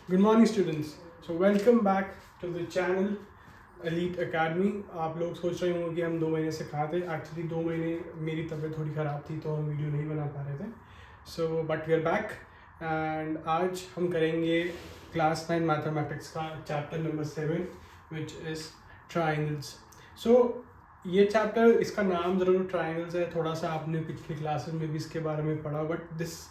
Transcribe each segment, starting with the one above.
Good morning students. So welcome back to the channel Elite Academy. आप लोग सोच रहे होंगे कि हम 2 महीने से कहाँ थे. एक्चुअली 2 महीने मेरी तबीयत थोड़ी ख़राब थी तो हम वीडियो नहीं बना पा रहे थे. So but we are back and आज हम करेंगे क्लास 9 मैथमेटिक्स का chapter number 7 which is triangles. So ये चैप्टर, इसका नाम ज़रूर ट्राइंगल्स है. थोड़ा सा आपने पिछली क्लासेस में भी इसके बारे में पढ़ा, but this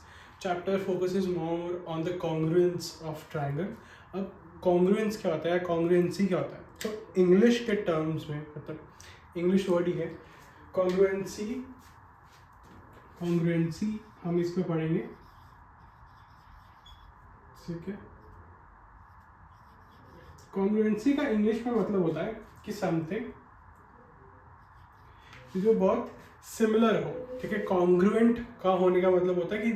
chapter focuses more on the congruence of triangle. अब कॉन्ग्रुएंस क्या होता है, कॉन्ग्रुएंसी क्या होता है? तो इंग्लिश के टर्म्स में, मतलब इंग्लिश वर्ड ही है कॉन्ग्रुएंसी. कॉन्ग्रुएंसी हम इसमें पढ़ेंगे, ठीक है. कॉन्ग्रुएंसी का इंग्लिश में मतलब होता है कि समथिंग जो बहुत सिमिलर हो, ठीक है. कॉन्ग्रुएंट का होने का मतलब होता है कि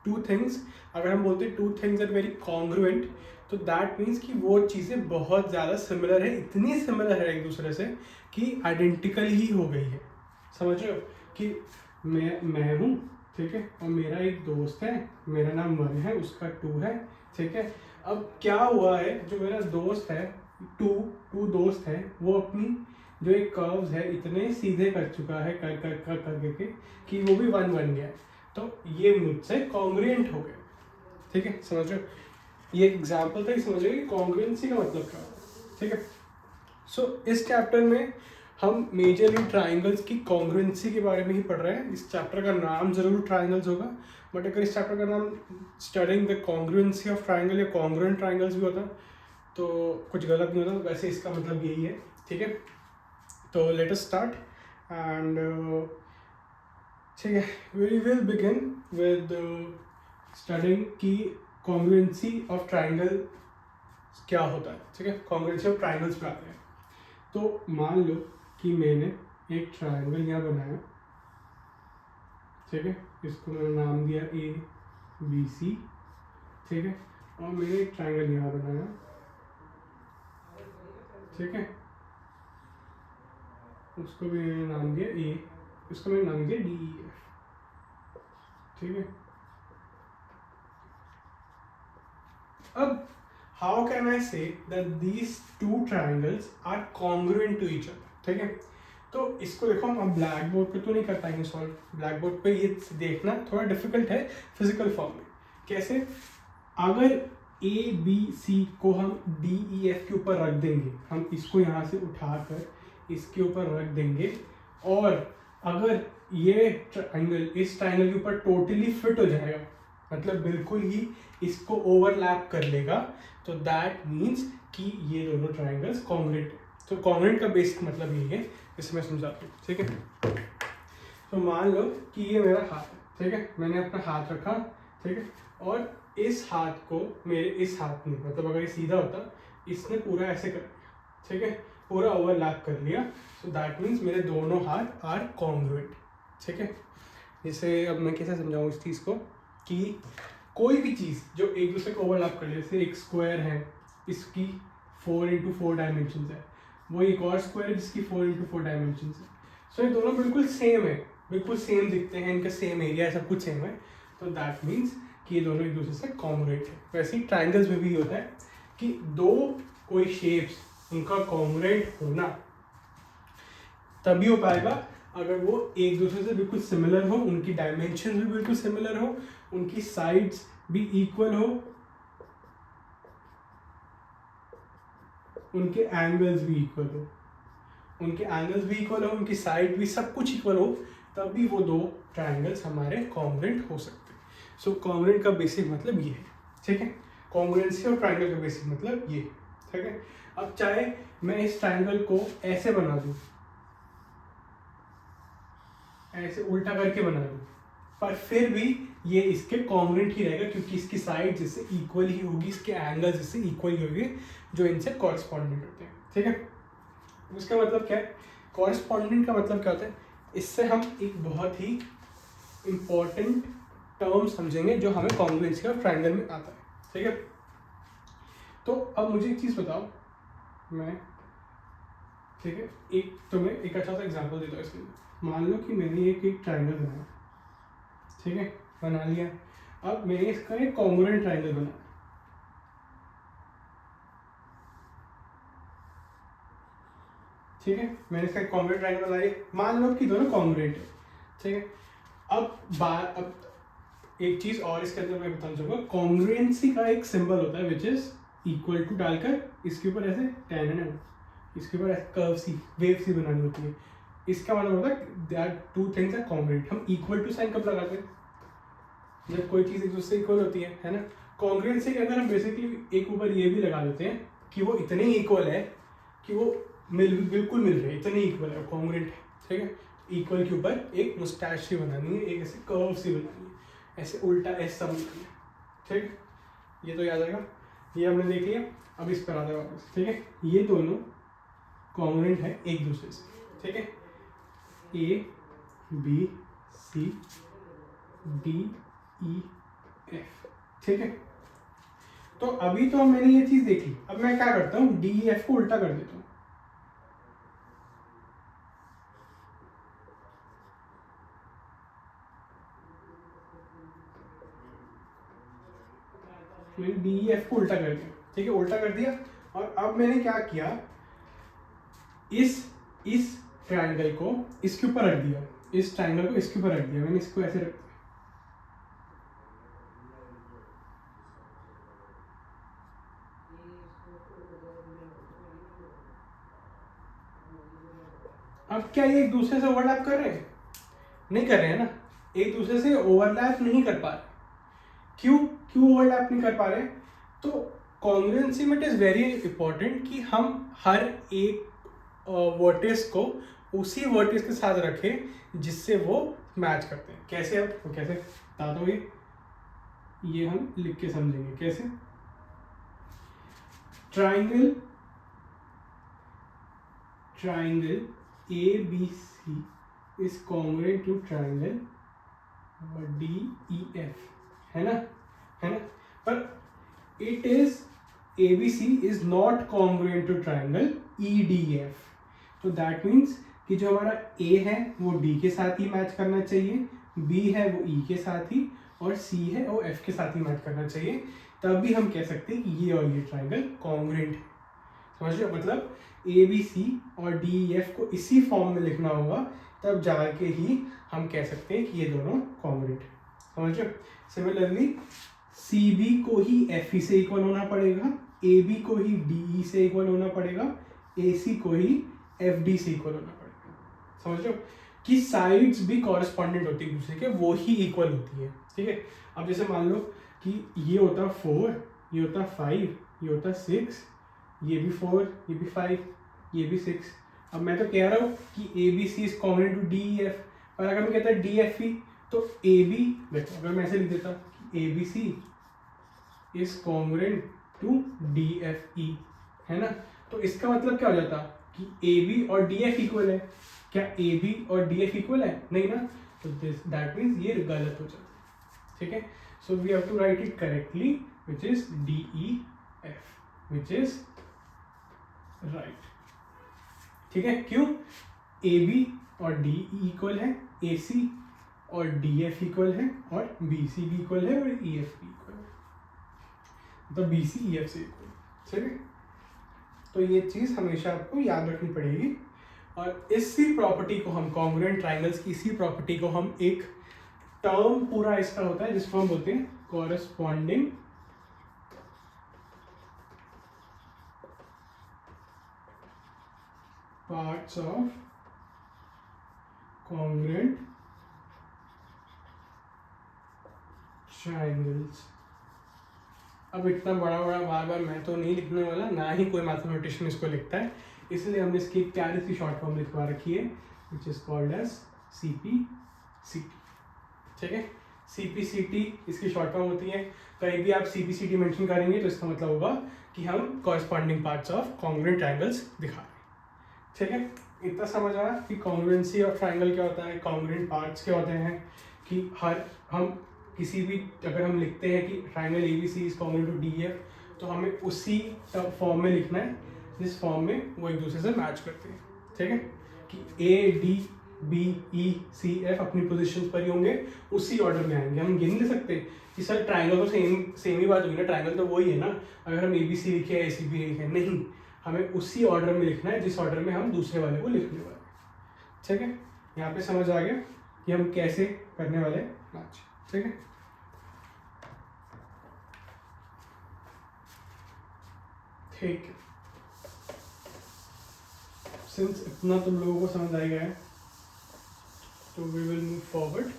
टू थिंग्स, अगर हम बोलते हैं two things are very congruent, तो दैट मीन्स कि वो चीज़ें बहुत ज़्यादा सिमिलर है, इतनी सिमिलर है एक दूसरे से कि आइडेंटिकल ही हो गई है. समझ रहे हो कि मैं हूँ, ठीक है, और मेरा एक दोस्त है, मेरा नाम 1 है, उसका 2 है, ठीक है. अब क्या हुआ है, जो मेरा दोस्त है, टू दोस्त है, वो अपनी जो एक कर्व्स है इतने सीधे कर चुका है कर कि वो भी 1 बन गया है. तो ये मुझसे कॉन्ग्रुएंट हो गए, ठीक है. समझ रहे हो, ये एग्जाम्पल था, समझ रहे हो कि कॉन्ग्रुएंसी का मतलब क्या होता है, ठीक है. सो इस चैप्टर में हम मेजरली ट्राइंगल्स की कॉन्ग्रुएंसी के बारे में ही पढ़ रहे हैं. इस चैप्टर का नाम जरूर ट्राइंगल्स होगा, बट अगर इस चैप्टर का नाम studying the congruency of triangle या कॉन्ग्रुएंट ट्राइंगल्स भी होता तो कुछ गलत नहीं होता. वैसे इसका मतलब यही है, ठीक है. तो लेट अस स्टार्ट एंड ठीक है, we will begin with studying की कॉन्ग्रुएंसी ऑफ ट्राइंगल क्या होता है, ठीक है. कॉन्ग्रुएंसी ऑफ ट्राइंगल्स पे आते हैं. तो मान लो कि मैंने एक ट्राइंगल यहाँ बनाया, ठीक है. इसको मैंने नाम दिया ABC, ठीक है. और मैंने एक ट्राइंगल यहाँ बनाया, ठीक है. उसको भी मैंने नाम दिया A, इसको मैंने नाम दिया DEF, ठीक है. अब how can I say that these two triangles are congruent to each other, ठीक है. तो इसको देखो, हम अब ब्लैक बोर्ड पे तो नहीं कर पाएंगे सॉल्व. ब्लैक बोर्ड पे ये देखना थोड़ा डिफिकल्ट है फिजिकल फॉर्म में. कैसे? अगर ABC को हम DEF के ऊपर रख देंगे, हम इसको यहाँ से उठाकर इसके ऊपर रख देंगे, और अगर ये ट्राइंगल इस ट्राइंगल के ऊपर टोटली फिट हो जाएगा, मतलब बिल्कुल ही इसको ओवरलैप कर लेगा, तो दैट मीन्स कि ये दोनों ट्राइंगल्स कॉन्ग्रुएंट है. तो कॉन्ग्रुएंट का बेसिक मतलब यही है, इसे मैं समझाता हूँ, ठीक है. तो मान लो कि ये मेरा हाथ है, ठीक है. मैंने अपना हाथ रखा, ठीक है, और इस हाथ को मेरे इस हाथ ने, मतलब अगर ये सीधा होता, इसने पूरा ऐसे कर लिया, ठीक है, पूरा ओवरलैप कर लिया. सो दैट मीन्स मेरे दोनों हाथ आर कॉन्ग्रुएंट, ठीक है. जैसे अब मैं कैसे समझाऊँ इस चीज़ को, कि कोई भी चीज़ जो एक दूसरे को ओवरलैप कर ले, जैसे एक स्क्वायर है, इसकी 4x4 डायमेंशन है, वो एक और स्क्वायर है जिसकी 4x4 डायमेंशन है. सो ये दोनों बिल्कुल सेम है, बिल्कुल सेम दिखते हैं, इनका सेम एरिया है, सब कुछ सेम है. तो दैट मीन्स कि ये दोनों एक दूसरे से कॉन्ग्रुएंट है. वैसे ही ट्राइंगल्स में भी होता है कि दो कोई शेप्स, उनका कॉन्ग्रुएंट होना तभी हो पाएगा अगर वो एक दूसरे से बिल्कुल सिमिलर हो, उनकी डायमेंशन भी बिल्कुल सिमिलर हो, उनकी साइड्स भी इक्वल हो, उनके एंगल्स भी इक्वल हो, उनकी साइड भी, सब कुछ इक्वल हो, तभी वो दो ट्राइंगल्स हमारे कॉन्ग्रुएंट हो सकते हैं. सो कॉन्ग्रुएंट का बेसिक मतलब ये है, ठीक है. कॉन्ग्रुएंसी और ट्राइंगल का बेसिक मतलब ये, ठीक है. अब चाहे मैं इस ट्राइंगल को ऐसे बना दूं, ऐसे उल्टा करके बना दूं, पर फिर भी ये इसके कॉन्ग्रुएंट ही रहेगा, क्योंकि इसकी साइड जिससे इक्वल ही होगी, इसके एंगल जिससे इक्वल ही होंगे, जो इनसे कॉरस्पॉन्डेंट होते हैं, ठीक है. उसका मतलब क्या है? कॉरस्पॉन्डेंट का मतलब क्या होता है? इससे हम एक बहुत ही इंपॉर्टेंट टर्म समझेंगे जो हमें कॉन्ग्रुएंसी का ट्राइंगल में आता है, ठीक है. तो अब मुझे एक चीज़ बताओ, मैं, ठीक है, एक तुम्हें एक अच्छा सा एग्जांपल देता हूँ इसके लिए. मान लो कि मैंने एक ट्राइंगल बनाया, ठीक है, बना लिया. अब मैंने इसका एक कॉन्ग्रुएंट ट्राइंगल बनाया, ठीक है, मैंने इसका कॉन्ग्रुएंट ट्रायंगल बनाया, मान लो कि दोनों कॉन्ग्रुएंट है, ठीक है। अब एक चीज और इसके अंदर मैं बताना चाहूंगा, कॉन्ग्रुएंसी का एक सिंबल होता है विच इज इक्वल टू डालकर इसके ऊपर ऐसे tan है ना, इसके ऊपर ऐसे कर्व सी वेव सी बनानी होती है। इसका मतलब होता है that two things are congruent. हम इक्वल टू साइन कब लगाते हैं, जब कोई चीज एक दूसरे से इक्वल होती है ना। कॉन्ग्रुएंसी के अंदर हम बेसिकली एक ऊपर ये भी लगा देते हैं कि वो इतने इक्वल है कि वो बिल्कुल मिल रहे हैं, इतने इक्वल है, कॉन्ग्रुएंट है, ठीक है। इक्वल के ऊपर एक मुस्टैच सी बनानी है, एक ऐसे कर्व सी बनानी है, ऐसे उल्टा ऐसा बनानी है, ठीक। ये तो याद आएगा, ये हमने देख लिया। अब इस पर आता है वापस, ठीक है। ये दोनों कॉन्ग्रुएंट है एक दूसरे से, ठीक है। A B C D E F, ठीक है। तो अभी तो मैंने ये चीज देखी, अब मैं क्या करता हूँ, डी ई एफ को उल्टा कर देता हूँ। मैंने डी ई एफ को उल्टा कर दिया, ठीक है, उल्टा कर दिया। और अब मैंने क्या किया, इस ट्रायंगल को इसके ऊपर रख दिया, इस ट्रायंगल को इसके ऊपर रख दिया, मैंने इसको ऐसे रख दिया। अब क्या ये एक दूसरे से ओवरलैप कर रहे हैं? नहीं कर रहे हैं ना, एक दूसरे से ओवरलैप नहीं कर पा रहे। क्यों ओवरलैप नहीं कर पा रहे? तो कॉन्ग्रुएंसी में इट इज वेरी इंपॉर्टेंट कि हम हर एक वर्टेक्स को उसी वर्टेक्स के साथ रखें जिससे वो मैच करते हैं। कैसे? अब वो कैसे बता दो, ये हम लिख के समझेंगे कैसे। Triangle ABC is congruent to triangle DEF, है ना, पर it is ABC is not congruent to triangle EDF। तो that means कि जो हमारा A है वो D के साथ ही मैच करना चाहिए, B है वो E के साथ ही, और C है वो F के साथ ही मैच करना चाहिए। तब भी हम कह सकते हैं कि ये और ये ट्राइंगल कॉन्ग्रुएंट है। समझ रहे हो? मतलब ABC और DEF को इसी फॉर्म में लिखना होगा, तब जाके ही हम कह सकते हैं कि ये दोनों कॉन्ग्रुएंट है। समझ रहे हो? सिमिलरली CB को ही FE से इक्वल होना पड़ेगा, AB को ही DE से इक्वल होना पड़ेगा, AC को ही FD से इक्वल होना पड़ेगा। समझ रहे हो कि साइड्स भी कॉरेस्पॉन्डेंट होती है एक दूसरे के, वो ही इक्वल होती है, ठीक है। अब जैसे मान लो कि ये होता 4, ये होता 5, ये होता 6, ये भी 4, ये भी 5, ये भी 6। अब मैं तो कह रहा हूँ कि ABC is congruent to DEF, और अगर मैं कहता DFE तो AB, देखो अगर मैं ऐसे लिख देता कि ABC is congruent to DFE, है ना, तो इसका मतलब क्या हो जाता कि AB और DF इक्वल है। क्या AB और DF इक्वल है? नहीं ना, तो दैट मीन्स ये गलत हो जाता, ठीक है। So we have to write it correctly which is DEF, which is right, ठीक है। क्यों? AB और DE इक्वल है, AC और DF इक्वल है, और BC भी इक्वल है, और EF भी इक्वल है, मतलब BC EF से इक्वल है, ठीक है। तो ये चीज हमेशा आपको याद रखनी पड़ेगी। और इसी प्रॉपर्टी को हम, कॉन्ग्रुएंट ट्राइंगल्स की इसी प्रॉपर्टी को हम, एक टर्म पूरा इसका होता है जिसको हम बोलते हैं corresponding parts of congruent triangles। अब इतना बड़ा बार बार मैं तो नहीं लिखने वाला, ना ही कोई मैथमेटिशियन इसको लिखता है, इसलिए हमने इसकी एक प्यारी सी शॉर्ट फॉर्म लिखवा रखी है which is called as CPCT, ठीक है। CPCT इसकी शॉर्ट फॉर्म होती है। कहीं भी आप CPCT मेंशन करेंगे तो इसका मतलब होगा कि हम corresponding parts of congruent triangles दिखा रहे हैं, ठीक है। इतना समझ आया कि कॉन्ग्रुएंसी ऑफ ट्रायंगल क्या होता है, कॉन्ग्रुएंट पार्ट्स क्या होते हैं, कि हम किसी भी, अगर हम लिखते हैं कि triangle ABC is congruent to DEF, तो हमें उसी फॉर्म में लिखना है जिस फॉर्म में वो एक दूसरे से मैच करते हैं, ठीक है। कि ADBECF अपनी पोजीशन पर ही होंगे, उसी ऑर्डर में आएंगे। हम गिन नहीं सकते कि सर ट्रायंगल तो सेम ही बात होगी ना, ट्रायंगल तो वही है ना, अगर हम ABC लिखे या ACB लिखे, नहीं, हमें उसी ऑर्डर में लिखना है जिस ऑर्डर में हम दूसरे वाले को लिखने वाले हैं। ठीक है, यहाँ पे समझ आ गया कि हम कैसे करने वाले हैं मैच। ठीक है, ठीक है, सिंस इतना तुम लोगों को समझ आ गया है तो वी विल मूव फॉरवर्ड।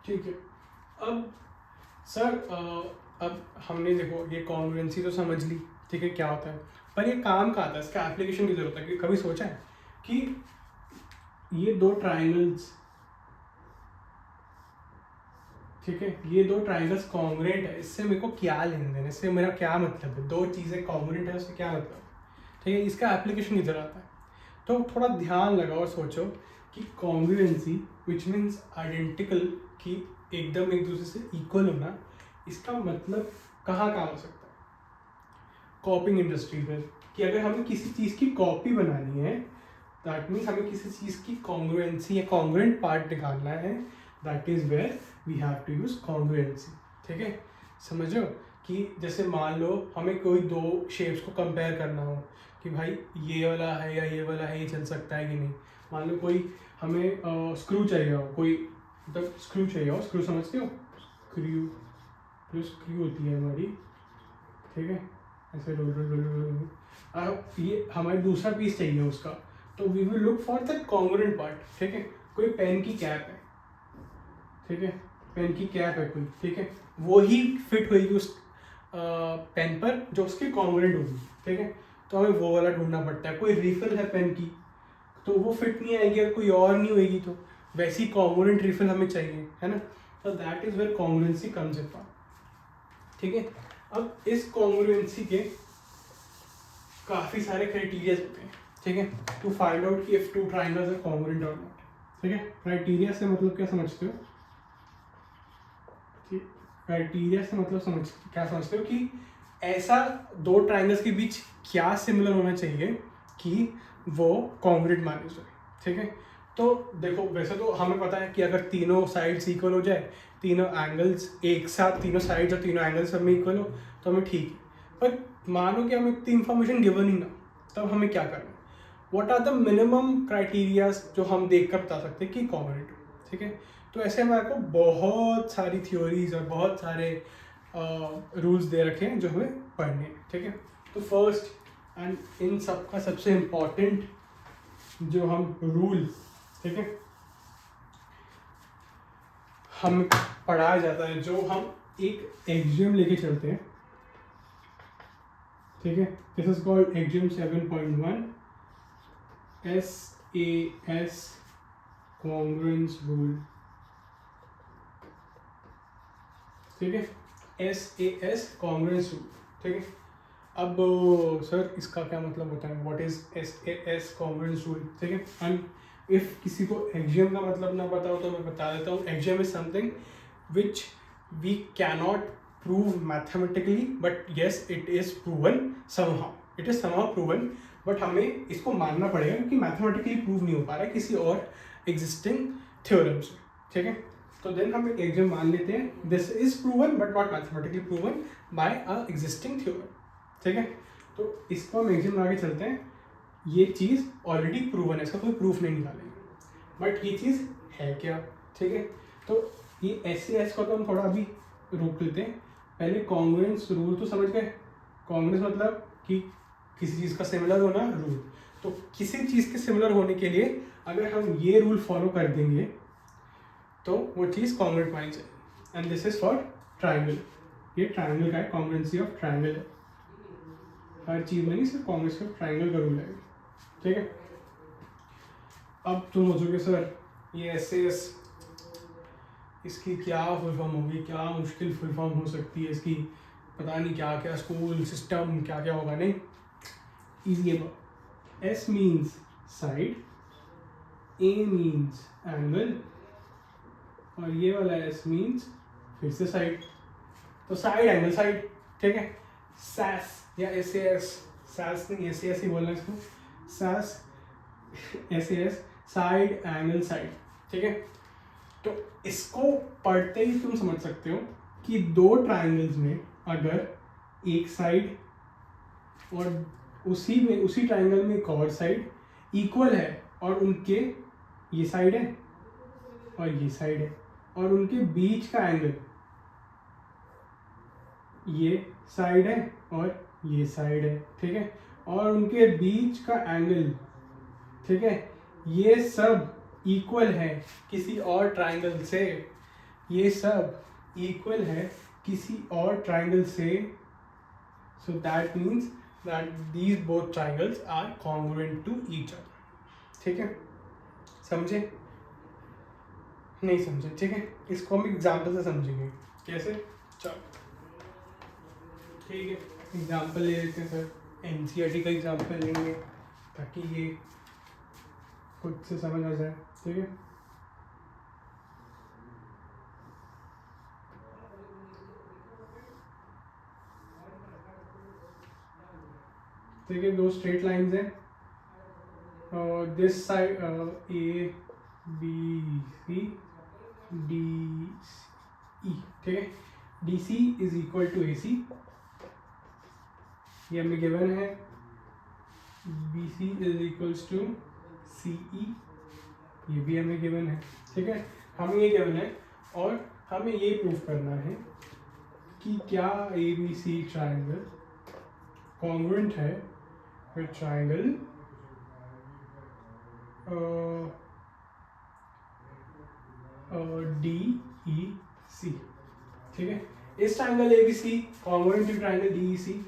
ठीक है, अब सर अब हमने देखो ये कॉन्ग्रुएंसी तो समझ ली, ठीक है क्या होता है, पर ये काम का आता है, इसका एप्लीकेशन की जरूरत है। कि कभी सोचा है कि ये दो ट्राइंगल्स, ठीक है, ये दो ट्राइंगल्स कॉन्ग्रुएंट है, इससे मेरे को क्या लेने देना, इससे मेरा क्या मतलब है, दो चीज़ें कॉन्ग्रुएंट है उससे क्या मतलब है, ठीक है, इसका एप्लीकेशन की जरूरत है। तो थोड़ा ध्यान लगाओ और सोचो कि कॉन्ग्रुएंसी विच मीन्स आइडेंटिकल, कि एकदम एक दूसरे से इक्वल होना, इसका मतलब कहाँ काम हो सकता है? कॉपिंग इंडस्ट्री में, कि अगर हमें किसी चीज़ की कॉपी बनानी है, दैट मीन्स हमें किसी चीज़ की कॉन्ग्रुएंसी या कॉन्ग्रुएंट पार्ट निकालना है, that is where we have to use congruency. ठीक है, समझो कि जैसे मान लो हमें कोई दो शेप्स को कंपेयर करना हो कि भाई ये वाला है या ये वाला है, ये चल सकता है कि नहीं। मान लो कोई हमें स्क्रू चाहिए हो, कोई मतलब स्क्रू चाहिए हो, स्क्रू समझते हो, स्क्रू जो स्क्रू होती है हमारी, ठीक है, ऐसे रोल रोल रोल रोल, अब ये हमारे दूसरा पीस चाहिए उसका, तो we will look for the congruent part. ठीक है, कोई पेन की कैप है, ठीक है, पेन की कैप है कोई, ठीक है, वो ही फिट होगी उस पेन पर जो उसकी कॉन्ग्रुएंट होगी। ठीक है, तो हमें वो वाला ढूंढना पड़ता है। कोई रिफिल है पेन की, तो वो फिट नहीं आएगी, अगर कोई और नहीं होगी तो वैसी कॉन्ग्रुएंट रिफिल हमें चाहिए, है ना। तो that is where congruency comes in. ठीक है, अब इस कॉन्ग्रुएंसी के काफ़ी सारे क्राइटेरिया होते हैं, ठीक है, टू फाइंड आउट कि if two triangles are congruent और नॉट। ठीक है, क्राइटेरिया से मतलब क्या समझते हो? क्राइटेरिया से मतलब क्या समझते हो कि ऐसा दो ट्राइंगल्स के बीच क्या सिमिलर होना चाहिए कि वो कॉन्ग्रुएंट माने जाए। ठीक है, तो देखो वैसे तो हमें पता है कि अगर तीनों साइड्स इक्वल हो जाए, तीनों एंगल्स एक साथ, तीनों साइड्स और तीनों एंगल्स सब में इक्वल हो तो हमें ठीक है। पर मानो कि हमें इतनी इन्फॉर्मेशन गिवन ही ना, तब हमें क्या करना है? What are the minimum criterias जो हम देख कर बता सकते हैं कि कॉन्ग्रुएंट हो। ठीक है, तो ऐसे हमारे को बहुत सारी थ्योरीज और बहुत सारे रूल्स दे रखे हैं जो हमें पढ़ने हैं। ठीक है, तो फर्स्ट एंड इन सब का सबसे इम्पॉर्टेंट जो हम रूल, ठीक है, हम पढ़ाया जाता है, जो हम एक एक्सियम लेके चलते हैं। ठीक है, this is called axiom 7.1 SAS congruence rule. ठीक है, SAS कॉन्ग्रुएंस रूल। ठीक है, अब सर इसका क्या मतलब होता है? What is SAS congruence rule? ठीक है, एंड इफ किसी को एक्सियम का मतलब ना पता हो तो मैं बता देता हूँ। Axiom is something which we cannot prove mathematically, but yes it is proven somehow, it is somehow proven, but हमें इसको मानना पड़ेगा क्योंकि मैथमेटिकली प्रूव नहीं हो पा रहा है किसी और एग्जिस्टिंग थ्योरम से। ठीक है, तो देन हम एक्सियम मान लेते हैं, this is proven but not mathematically proven by a existing theorem. ठीक है, तो इसको हम एक्सियम आगे चलते हैं, ये चीज़ ऑलरेडी प्रूवन है, इसका कोई प्रूफ नहीं निकालेंगे, बट ये चीज़ है क्या? ठीक है, तो ये SAS को तो हम थोड़ा अभी रोक लेते हैं, पहले कॉन्ग्रुएंस रूल तो समझ गए। कॉन्ग्रुएंस मतलब कि किसी चीज़ का सिमिलर होना रूल, तो किसी चीज़ के सिमिलर होने के लिए अगर हम ये रूल फॉलो कर देंगे तो वो चीज़ कॉन्ग्रुएंट मानी जाएगी। And this is for triangle, ये ट्राइंगल का है, कॉन्ग्रुएंसी ऑफ ट्राइंगल है, हर चीज़ में नहीं, सिर्फ कॉन्ग्रुएंसी ऑफ ट्राइंगल का रूल है। ठीक है, अब तुम सोचोगे सर ये SAS इसकी क्या फुल फॉर्म होगी, क्या मुश्किल फुल फॉर्म हो सकती है इसकी, पता नहीं क्या क्या स्कूल सिस्टम क्या क्या होगा। नहीं, ईजी है, एस मीन्स साइड, ए मीन्स एंगल, और ये वाला एस मीन्स फिर से साइड। तो साइड एंगल साइड, ठीक है। सैस या एस ए एस, सैस नहीं एस ए एस ही बोलना है इसको, SAS S A S, side angle side, ठीक है। तो इसको पढ़ते ही तुम समझ सकते हो कि दो ट्राइंगल्स में अगर एक साइड और उसी ट्राइंगल में एक और साइड इक्वल है और उनके ये साइड है और ये साइड है और उनके बीच का एंगल ये साइड है और ये साइड है, ठीक है, और उनके बीच का एंगल, ठीक है, ये सब इक्वल है किसी और ट्राइंगल से, ये सब इक्वल है किसी और ट्राइंगल से, so that means that these both triangles are congruent to each other, ठीक है। समझे? नहीं समझे? ठीक है, इसको हम एग्जाम्पल से समझेंगे। कैसे? चलो ठीक है, एग्जाम्पल ले लेते हैं सर, एनसीईआरटी का एग्जाम्पल लेंगे ताकि ये खुद से समझ आ जाए, ठीक है। ठीक है, दो स्ट्रेट लाइंस हैं, this side A B C D E, ठीक है, D C is equal to A C, ये हमें गिवन है, B C is equals to C E, ये भी हमें गिवन है, ठीक है, हमें ये गिवन है और हमें ये प्रूव करना है कि क्या A B C triangle congruent है with triangle D E C, ठीक है। इस triangle A B C congruent to triangle D E C,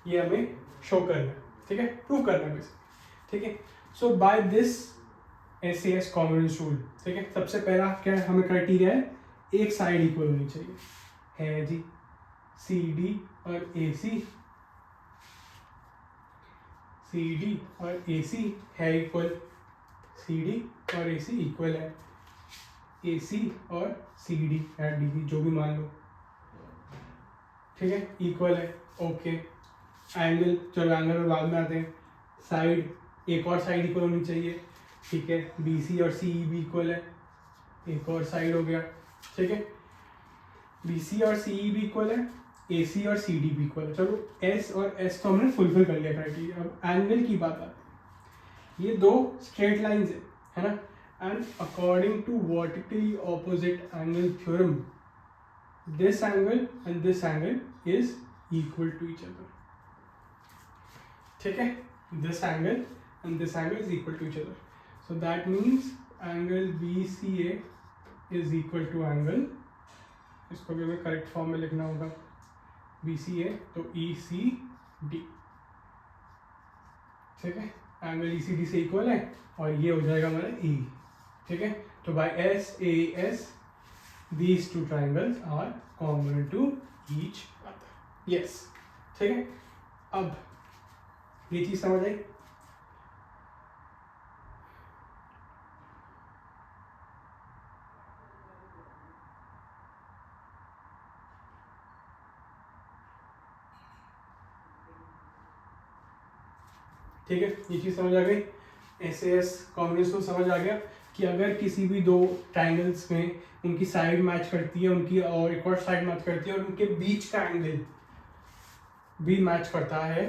ये हमें शो करना है, ठीक है, प्रूव करना है, ठीक है। So by this S A S congruence rule, ठीक है, सबसे पहला क्या हमें क्राइटेरिया है, एक साइड इक्वल होनी चाहिए, है जी, सी डी और ए सी, सी डी और ए सी है इक्वल, सी डी और ए सी इक्वल है, ए सी और सी डी या डी सी जो भी मान लो, ठीक है, इक्वल है, ओके। एंगल, चलो एंगल में बाद में आते हैं, साइड, एक और साइड इक्वल होनी चाहिए, ठीक है, बी सी और सी ई भी इक्वल है, एक और साइड हो गया, ठीक है, बी सी और सी ई भी इक्वल है, ए सी और सी डी भी इक्वल है। चलो एस और एस तो हमने फुलफिल कर लिया क्राइटेरिया, अब एंगल की बात आती है, ये दो स्ट्रेट लाइंस है ना, and according to vertically opposite angle theorem, this angle and this angle is equal to each other, ठीक है, this angle and this angle is equal to each other, so that means angle BCA is equal to angle, इसको भी हमें correct form में लिखना होगा, BCA तो ECD, ठीक है, एंगल ECD से इक्वल है और ये हो जाएगा हमारा E, ठीक है। तो by S A S these two triangles are congruent to each other, yes, ठीक है। अब ये चीज समझ आई? ठीक है, ये चीज समझ आ गई, एस ए एस कॉन्ग्रुएंस को समझ आ गया कि अगर किसी भी दो ट्राइंगल्स में उनकी साइड मैच करती है, उनकी और एक और साइड मैच करती है और उनके बीच का एंगल भी मैच करता है,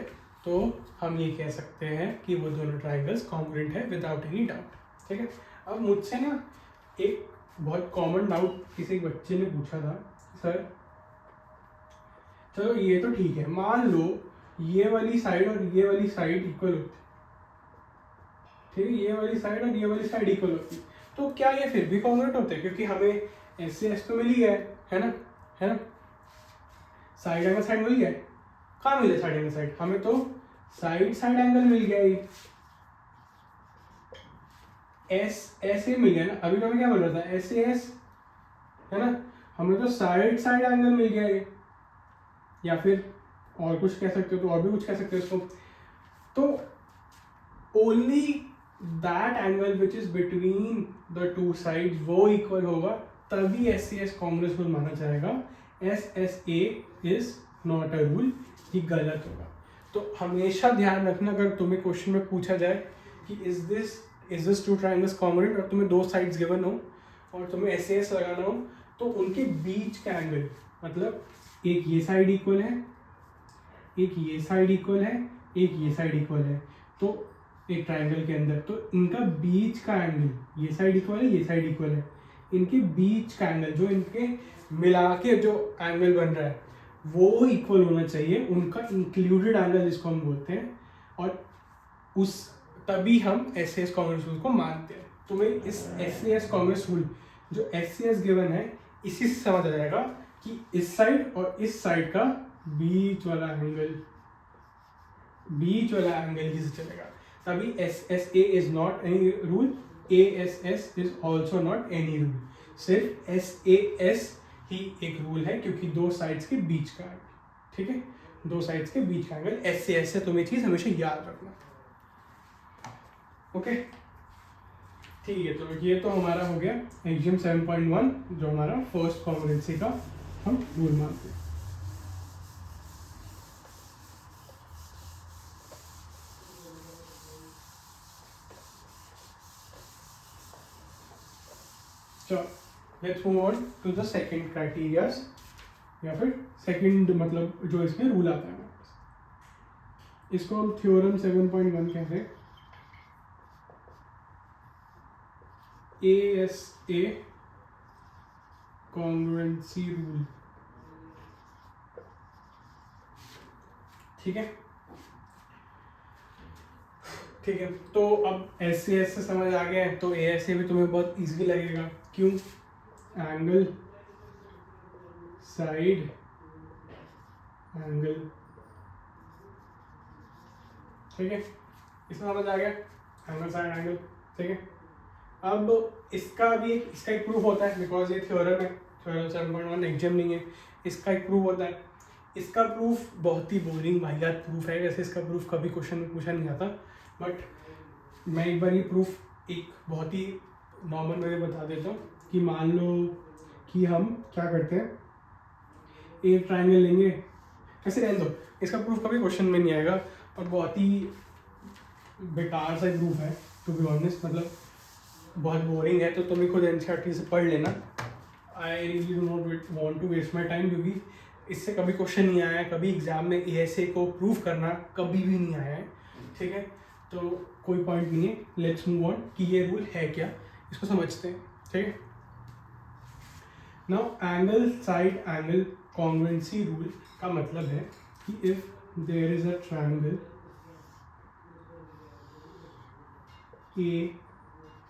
तो हम ये कह सकते हैं कि वो दोनों ट्राइंगल्स कॉन्ग्रुएंट है विदाउट एनी डाउट, ठीक है। अब मुझसे ना एक बहुत कॉमन डाउट किसी बच्चे ने पूछा था, सर चलो ये तो ठीक है, मान लो ये वाली साइड और ये वाली साइड इक्वल होती, ठीक है, ये वाली साइड और ये वाली साइड इक्वल होती, तो क्या ये फिर भी कॉन्ग्रुएंट होते हैं? क्योंकि हमें एस से एस तो मिल ही गया है ना, है ना, साइड एंगल साइड मिल गया, कहाँ मिले साइड एंगल साइड, हमें तो साइड साइड एंगल मिल गया, ये एस एस ए मिल गया ना, अभी तो हमें क्या बोल रहा था, एस ए एस, है ना, हमें तो साइड साइड एंगल मिल गया ये, या फिर और कुछ कह सकते हो तो और भी कुछ कह सकते हो इसको, तो only that angle which is between the two sides वो इक्वल होगा, तभी S C S congruence rule माना जाएगा। S S A is not a rule, ये गलत होगा। तो हमेशा ध्यान रखना, अगर तुम्हें क्वेश्चन में पूछा जाए कि is this two triangles congruent और तुम्हें दो साइड्स गिवन हो और तुम्हें एस एस लगाना हो, तो उनके बीच का एंगल, मतलब एक ये साइड इक्वल है, एक ये साइड इक्वल है, एक ये साइड इक्वल है, तो एक ट्राइंगल के अंदर तो इनका बीच का एंगल, ये साइड इक्वल है, ये साइड इक्वल है, इनके बीच का एंगल जो इनके मिला के जो एंगल बन रहा है वो इक्वल होना चाहिए, उनका इंक्लूडेड एंगल जिसको हम बोलते हैं, और उस तभी हम S C S congruence rule को मानते हैं। तुम्हें इस S C S congruence rule जो एस सी एस गिवन है इसी से समझ आ जाएगा कि इस साइड और इस साइड का बीच वाला एंगल ही से चलेगा, तभी S S A is not any rule, A S S is also not any rule, सिर्फ एस ए एस ही एक रूल है क्योंकि दो साइड्स के बीच का एंगल, ठीक है, दो साइड्स के बीच का एंगल एस से एस है, तुम्हें चीज हमेशा याद रखना। ओके ठीक है, तो ये तो हमारा हो गया एक्जियम 7.1 जो हमारा फर्स्ट कॉन्ग्रुएंसी का हम रूल मानते हैं। चलो let's move on to the second criterias, या फिर सेकंड मतलब जो इसमें रूल आता है हमारे पास, इसको हम थ्योरम 7.1 कहते हैं। ASA कॉन्ग्रुएंसी रूल, ठीक है ठीक है। तो अब एस से समझ आ गया है, तो ASA भी तुम्हें बहुत इजी लगेगा। क्यों? एंगल साइड एंगल, ठीक है, इसमें समझ आ गया एंगल साइड एंगल, ठीक है। अब इसका एक प्रूफ होता है, बिकॉज ये थ्योरम है, थ्योरम 7.1 एग्जाम नहीं है, इसका एक प्रूफ होता है। इसका प्रूफ बहुत ही बोरिंग वाहियात प्रूफ है, वैसे इसका प्रूफ कभी क्वेश्चन में पूछा नहीं आता, बट मैं एक बार ये प्रूफ एक बहुत ही नॉर्मल वे में बता देता हूँ कि मान लो कि हम क्या करते हैं, एक ट्राइंगल लेंगे, ऐसे रहने दो, इसका प्रूफ कभी क्वेश्चन में नहीं आएगा और बहुत ही बेकार सा प्रूफ है टू बी ऑनेस्ट, मतलब बहुत बोरिंग है, तो तुम्हें खुद एनसीईआरटी से पढ़ लेना। I really do not want to waste my time, क्योंकि इससे कभी क्वेश्चन नहीं आया है, कभी एग्जाम में ASA को प्रूव करना कभी भी नहीं आया है, ठीक है, तो कोई पॉइंट नहीं है। लेट्स मूव ऑन कि ये रूल है क्या, इसको समझते हैं, ठीक है। Now angle side angle congruency rule का मतलब है कि if there is a triangle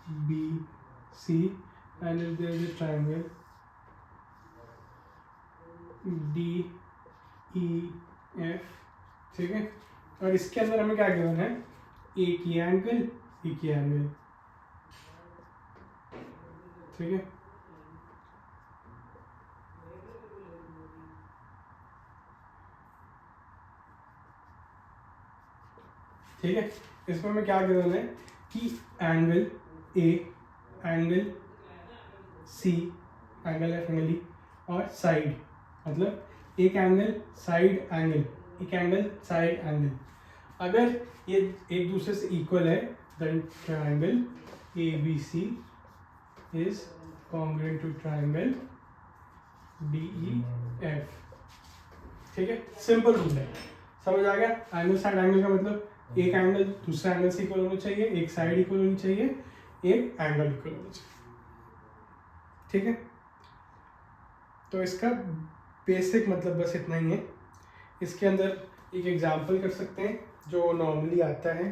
ABC and if there is a triangle DEF, ठीक है, और इसके अंदर हमें क्या गिवन है, एक ही एंगल, ठीक है, ठीक है, इसमें हमें क्या गिवन है कि angle A, angle C, angle F, angle E और साइड, मतलब एक एंगल साइड एंगल, एक एंगल साइड एंगल, अगर ये एक दूसरे से इक्वल है then triangle ABC is congruent to triangle DEF, ठीक है, सिंपल रूल है, समझ आ गया। एंगल साइड एंगल का मतलब एक एंगल दूसरा एंगल से इक्वल होना चाहिए, एक साइड इक्वल होनी चाहिए, एक एंगल इक्वल होना चाहिए, ठीक है। तो इसका बेसिक मतलब बस इतना ही है। इसके अंदर एक एग्जांपल कर सकते हैं जो नॉर्मली आता है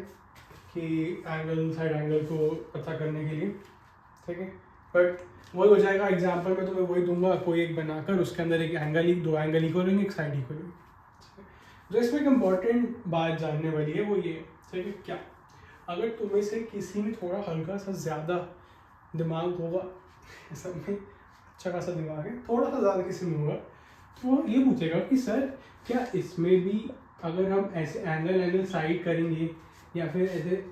कि एंगल साइड एंगल को पता करने के लिए, ठीक है, बट वही हो जाएगा एग्जांपल में, तो मैं वही दूंगा, कोई एक बनाकर उसके अंदर एक एंगल, दो एंगल इक्वल होंगे, एक साइड इक्वल होंगे। जो इसमें एक इम्पॉर्टेंट बात जानने वाली है वो ये, ठीक है, क्या अगर तुम्हें से किसी में थोड़ा हल्का सा ज़्यादा दिमाग होगा, सब में अच्छा खासा दिमाग है, थोड़ा सा ज़्यादा किसी में होगा, तो वो ये पूछेगा कि सर क्या इसमें भी अगर हम ऐसे एंगल साइड करेंगे या फिर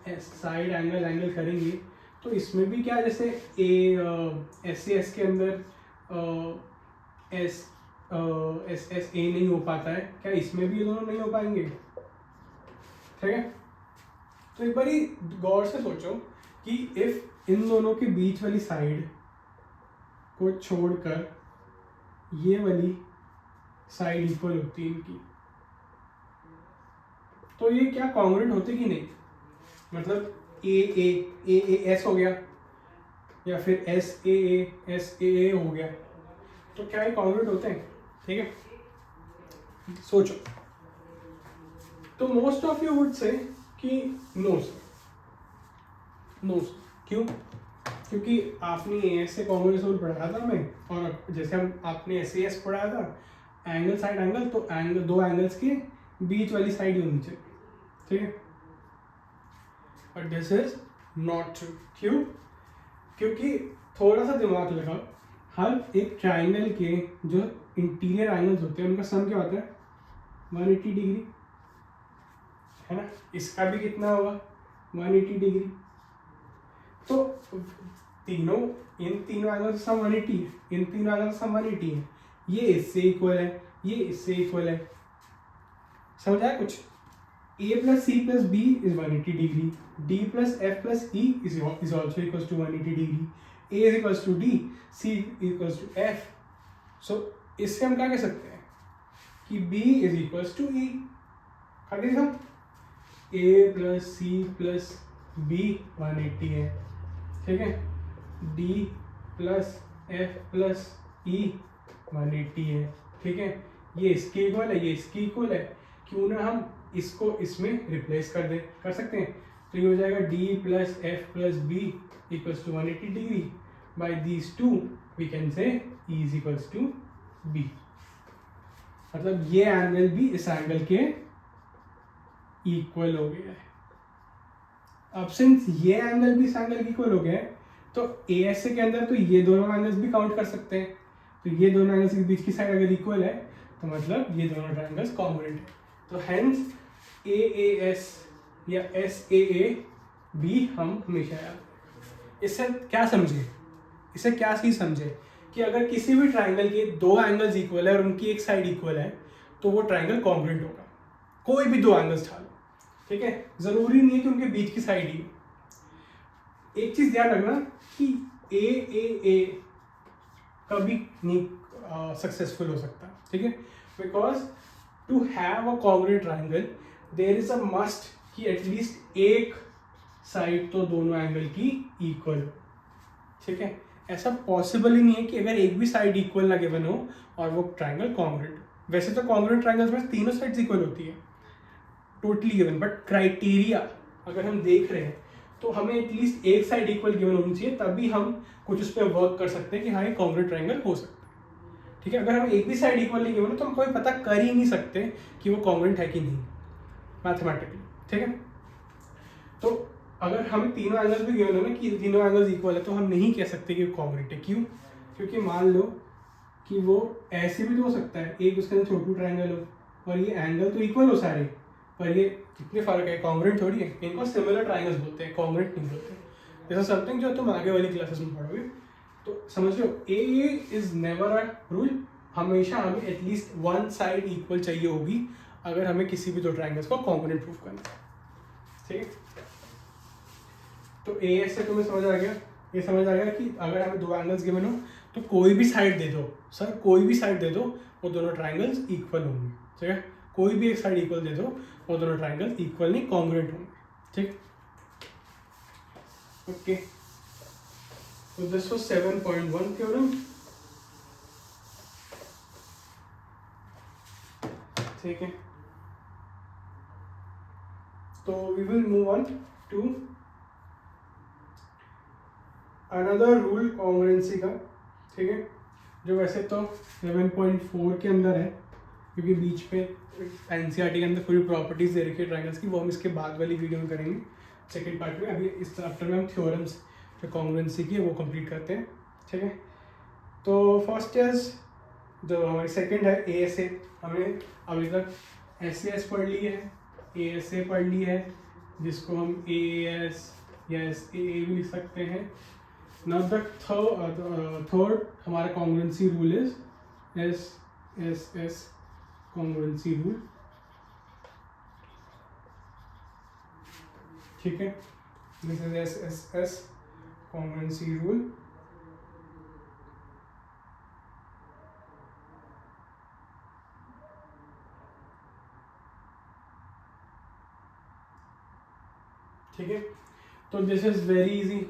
ऐसे साइड एंगल करेंगे तो इसमें भी क्या जैसे एस के अंदर एस ए नहीं हो पाता है, क्या इसमें भी ये दोनों नहीं हो पाएंगे? ठीक है, तो एक बारी गौर से सोचो कि इफ इन दोनों के बीच वाली साइड को छोड़कर ये वाली साइड इक्वल होती है इनकी, तो ये क्या कॉन्ग्रुएंट होते कि नहीं? मतलब ए एस हो गया या फिर एस ए हो गया, तो क्या ये कॉन्ग्रुएंट होते हैं? ठीक है, सोचो। तो most of you would say कि नो सर, नो सर। क्यों? क्योंकि आपने एस से कॉन्ग्रुएंस रूल पढ़ाया था हमें, और जैसे हम आपने एस पढ़ाया था एंगल साइड एंगल, तो एंगल दो एंगल्स के बीच वाली साइड ही होनी चाहिए। ठीक है, but this is not true. क्यों? क्योंकि थोड़ा सा दिमाग लगाओ, हर एक ट्राइंगल के जो इंटीरियर एंगल्स होते हैं उनका सम क्या होता है? 180 डिग्री, है ना? इसका भी कितना होगा? 180 डिग्री। तो तीनों, इन तीनों एंगल का सम 180 है, इन तीनों एंगल का सम 180 है, ये इससे इक्वल है, ये इससे इक्वल है। समझ आया कुछ? a plus c plus b is 180 degree, d plus f plus e is also equals to 180 degree, a is equals to d, c equals to f. So इससे हम क्या कह सकते हैं कि b is equals to e। क्या कहेंगे हम? a plus c plus b 180 है, ठीक है, d plus f plus e 180 है, ठीक है, ये इसके इक्वल है, ये इसके इक्वल है। क्यों ना हम इसको इसमें रिप्लेस कर सकते हैं, तो ये हो जाएगा d plus F plus B equals to 180 degree, by these two we can say e is equals to b। मतलब ये एंगल भी इस एंगल के इक्वल हो गया है। अब सिंस ये एंगल भी इस एंगल के इक्वल हो गया है, तो AS के अंदर तो ये दोनों एंगल्स भी काउंट कर सकते हैं। तो ये दोनों एंगल्स के बीच की साइड अगर इक्वल है तो मतलब ये दोनों ट्रायंगल्स कॉन्ग्रुएंट है। तो हेंस AAS या SAA भी हम हमेशा याद। इससे क्या समझे? इससे क्या चीज समझे कि अगर किसी भी ट्रायंगल के दो एंगल्स इक्वल है और उनकी एक साइड इक्वल है तो वो ट्रायंगल कॉन्ग्रुएंट होगा। कोई भी दो एंगल्स उठा लो, ठीक है, जरूरी नहीं है कि उनके बीच की साइड ही। एक चीज ध्यान रखना कि AAA कभी नहीं सक्सेसफुल हो सकता, ठीक है, because to have a congruent triangle there is a must कि एटलीस्ट एक साइड तो दोनों एंगल की इक्वल, ठीक है। ऐसा पॉसिबल ही नहीं है कि अगर एक भी साइड इक्वल ना गिवन हो और वो ट्रायंगल कॉन्ग्रुएंट। वैसे तो कॉन्ग्रुएंट ट्रायंगल्स में तीनों साइड्स इक्वल होती है, टोटली गिवन, बट क्राइटेरिया अगर हम देख रहे हैं तो हमें एटलीस्ट एक साइड इक्वल गिवन होनी चाहिए, तभी हम कुछ उस पर वर्क कर सकते हैं कि हाँ ये कॉन्ग्रुएंट ट्रायंगल हो सकता है, ठीक है। अगर हम एक भी साइड इक्वल नहीं गिवन हो तो हम कोई पता कर ही नहीं सकते कि वो कॉन्ग्रुएंट है कि नहीं मैथमेटिकली, ठीक है। तो अगर हमें तीनों एंगल्स भी गिवन हो ना कि तीनों एंगल्स इक्वल है तो हम नहीं कह सकते कि कॉन्ग्रुएंट है। क्यों? क्योंकि मान लो कि वो ऐसे भी तो हो सकता है, एक उसके अंदर छोटू ट्रायंगल हो और ये एंगल तो इक्वल हो सारे, पर ये कितने फर्क है, कॉन्ग्रुएंट थोड़ी है। इनको सिमिलर ट्रायंगल्स बोलते हैं, कॉन्ग्रुएंट नहीं बोलते। जैसा समथिंग जो तुम आगे वाली क्लासेस में पढ़ोगे, तो समझ लो ए इज नेवर अ रूल। हमेशा हमें एटलीस्ट वन साइड इक्वल चाहिए होगी अगर हमें किसी भी दो ट्रायंगल्स को कॉन्ग्रुएंट प्रूफ करना है, ठीक है। तो ए से तुम्हें समझ आ गया, ये समझ आ गया कि अगर हमें दो एंगल्स गिवन हो तो कोई भी साइड दे दो, सर कोई भी साइड दे दो, वो दोनों ट्रायंगल्स इक्वल होंगे, ठीक है। कोई भी एक साइड इक्वल दे दो, वो दोनों ट्रायंगल्स इक्वल नहीं कॉन्ग्रुएंट होंगे, ठीक। Okay, so this was 7.1 theorem, ठीक है। तो we will move on to another rule congruency का, ठीक है, जो वैसे तो 11.4 के अंदर है क्योंकि बीच पे एनसीईआरटी के अंदर पूरी प्रॉपर्टीज दे रखी है ट्रायंगल्स की, वो हम इसके बाद वाली वीडियो में करेंगे सेकंड पार्ट में। अभी इस चैप्टर में हम थ्योरम्स जो कॉन्ग्रुएंसी की है वो कंप्लीट करते हैं, ठीक है। तो फर्स्ट इज जो हमारी सेकंड है ASA। हमने अभी तक SAS पढ़ ली है, ASA पढ़ ली है, जिसको हम ए एस या एस ए भी लिख सकते हैं. नाउ द थर्ड हमारा congruency rule is S S S congruency rule. ठीक है, this is S S S congruency rule. ठीक है, तो दिस इज वेरी इजी.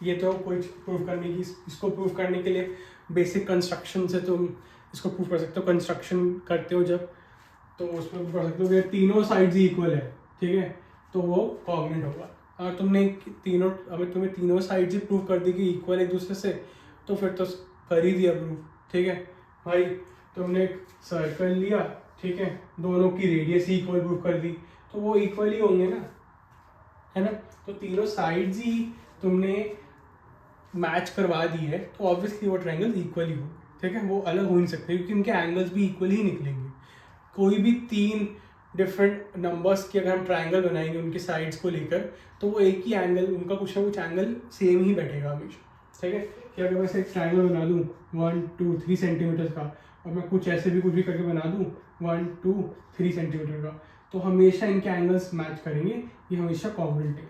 ये तो कोई प्रूव करने की, इसको प्रूव करने के लिए बेसिक कंस्ट्रक्शन से तुम इसको प्रूव कर सकते हो. कंस्ट्रक्शन करते हो जब, तो उसमें प्रूव कर सकते हो कि तीनों साइड्स इक्वल है. ठीक है, तो वो कॉग्रेंट होगा. अगर तुम्हें तीनों साइड्स ही प्रूव कर दी कि इक्वल एक दूसरे से, तो फिर तो कर ही दिया प्रूव. ठीक है भाई, तुमने एक सर्कल लिया, ठीक है, दोनों की रेडियस ही इक्वल प्रूव कर दी, तो वो इक्वल ही होंगे ना, है ना. तो तीनों साइड्स ही तुमने मैच करवा दी है, तो ऑब्वियसली वो ट्रायंगल्स इक्वल ही होंगे. ठीक है, वो अलग हो नहीं सकते क्योंकि उनके एंगल्स भी इक्वल ही निकलेंगे. कोई भी तीन डिफरेंट नंबर्स की अगर हम ट्रायंगल बनाएंगे उनके साइड्स को लेकर, तो वो एक ही एंगल, उनका कुछ ना कुछ एंगल सेम ही बैठेगा हमेशा. ठीक है, कि अगर मैं एक ट्रायंगल बना दूँ 1 2 3 सेंटीमीटर का, और मैं कुछ ऐसे भी कुछ भी करके बना दूँ 1 2 3 सेंटीमीटर का, तो हमेशा इनके एंगल्स मैच करेंगे, ये हमेशा कॉन्ग्रुएंट है.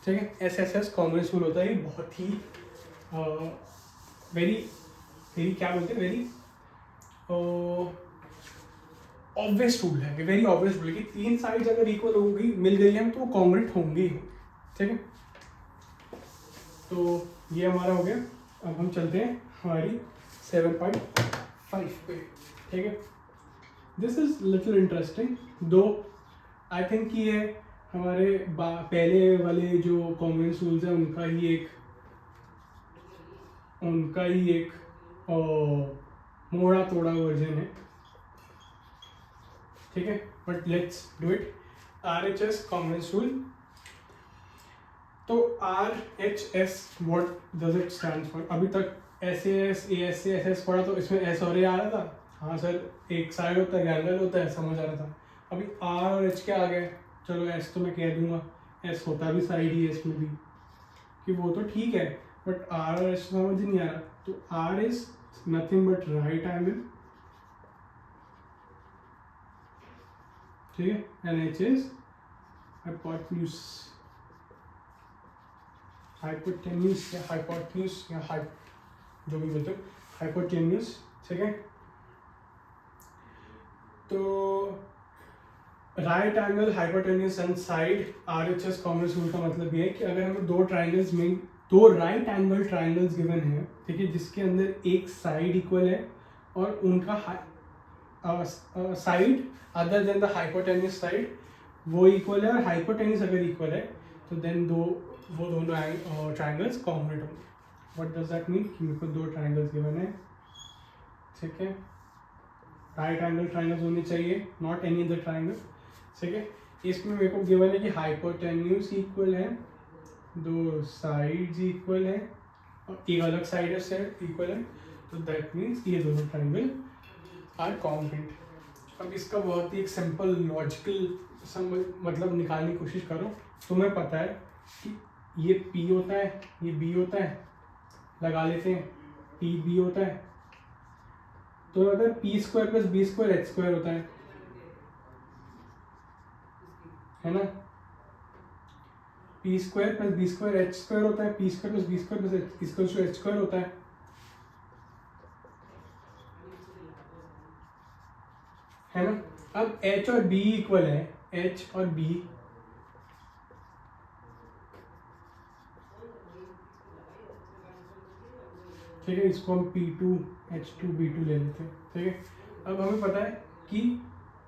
ठीक है, S S S congruence rule होता है. ये बहुत ही वेरी वेरी क्या बोलते हैं, वेरी ऑब्वियस रूल है. वेरी ऑब्वियस रूल है कि तीन साइड्स अगर इक्वल होगी, मिल गई हैं, तो वो कॉन्ग्रुएंट होंगे ही. ठीक है, तो ये हमारा हो गया. अब हम चलते हैं हमारी 7.5 पे. ठीक है, दिस इज लिटिल इंटरेस्टिंग दो. आई थिंक ये हमारे पहले वाले जो कॉन्ग्रुएंस रूल्स हैं उनका ही एक मोड़ा तोड़ा वर्जन है. ठीक है, but let's do it. RHS congruence rule. तो RHS what does it stand for? अभी तक SAS AS से SS पढ़ा, तो इसमें S और A आ रहा था. हाँ सर, एक साइड होता है, एंगल होता है, समझ आ रहा था. अभी R और H के आ गए. चलो S तो मैं कह दूंगा, S होता भी साइड ही है इसमें भी, कि वो तो ठीक है, बट R और H समझ नहीं आ रहा. तो R is nothing but right angle. ठीक है, and H is hypotenuse. Hypotenuse या हाइपोटेन्यूज या जो भी बोलते हो, हाइपोटेन्यूज. ठीक है, तो right angle, hypotenuse and side. RHS congruence rule का मतलब ये है कि अगर हमें दो ट्राइंगल्स में दो राइट एंगल ट्राइंगल्स गिवन है, ठीक है, जिसके अंदर एक साइड इक्वल है और उनका side other than the hypotenuse side वो इक्वल है, और हाइपोटेन्यूज अगर इक्वल है, तो देन वो दोनों ट्राइंगल्स कॉन्ग्रुएंट होंगे. What does that mean? कि मेरे को दो ट्राइंगल्स गिवन है. ठीक है, राइट एंगल ट्राइंगल्स होने चाहिए, नॉट एनी अदर ट्राइंगल. ठीक है, इसमें मेरे को गिवन है कि हाइपोटेन्यूज इक्वल है, दो साइड्स इक्वल है, और एक अलग साइड से इक्वल है, तो दैट मीन्स ये दोनों ट्राइंगल आर कॉन्ग्रुएंट. अब इसका बहुत ही एक सिंपल लॉजिकल मतलब निकालने की कोशिश करो. तुम्हें पता है कि ये P होता है, ये B होता है, लगा लेते हैं PB होता है. तो अगर P² + B² H² होता है ना, P² + B² H² होता है, P² + B² = H² होता है ना. अब H और B इक्वल है, H और B, ठीक है, इसको हम P2 H2 B2 ले लेते हैं. ठीक है, अब हमें पता है कि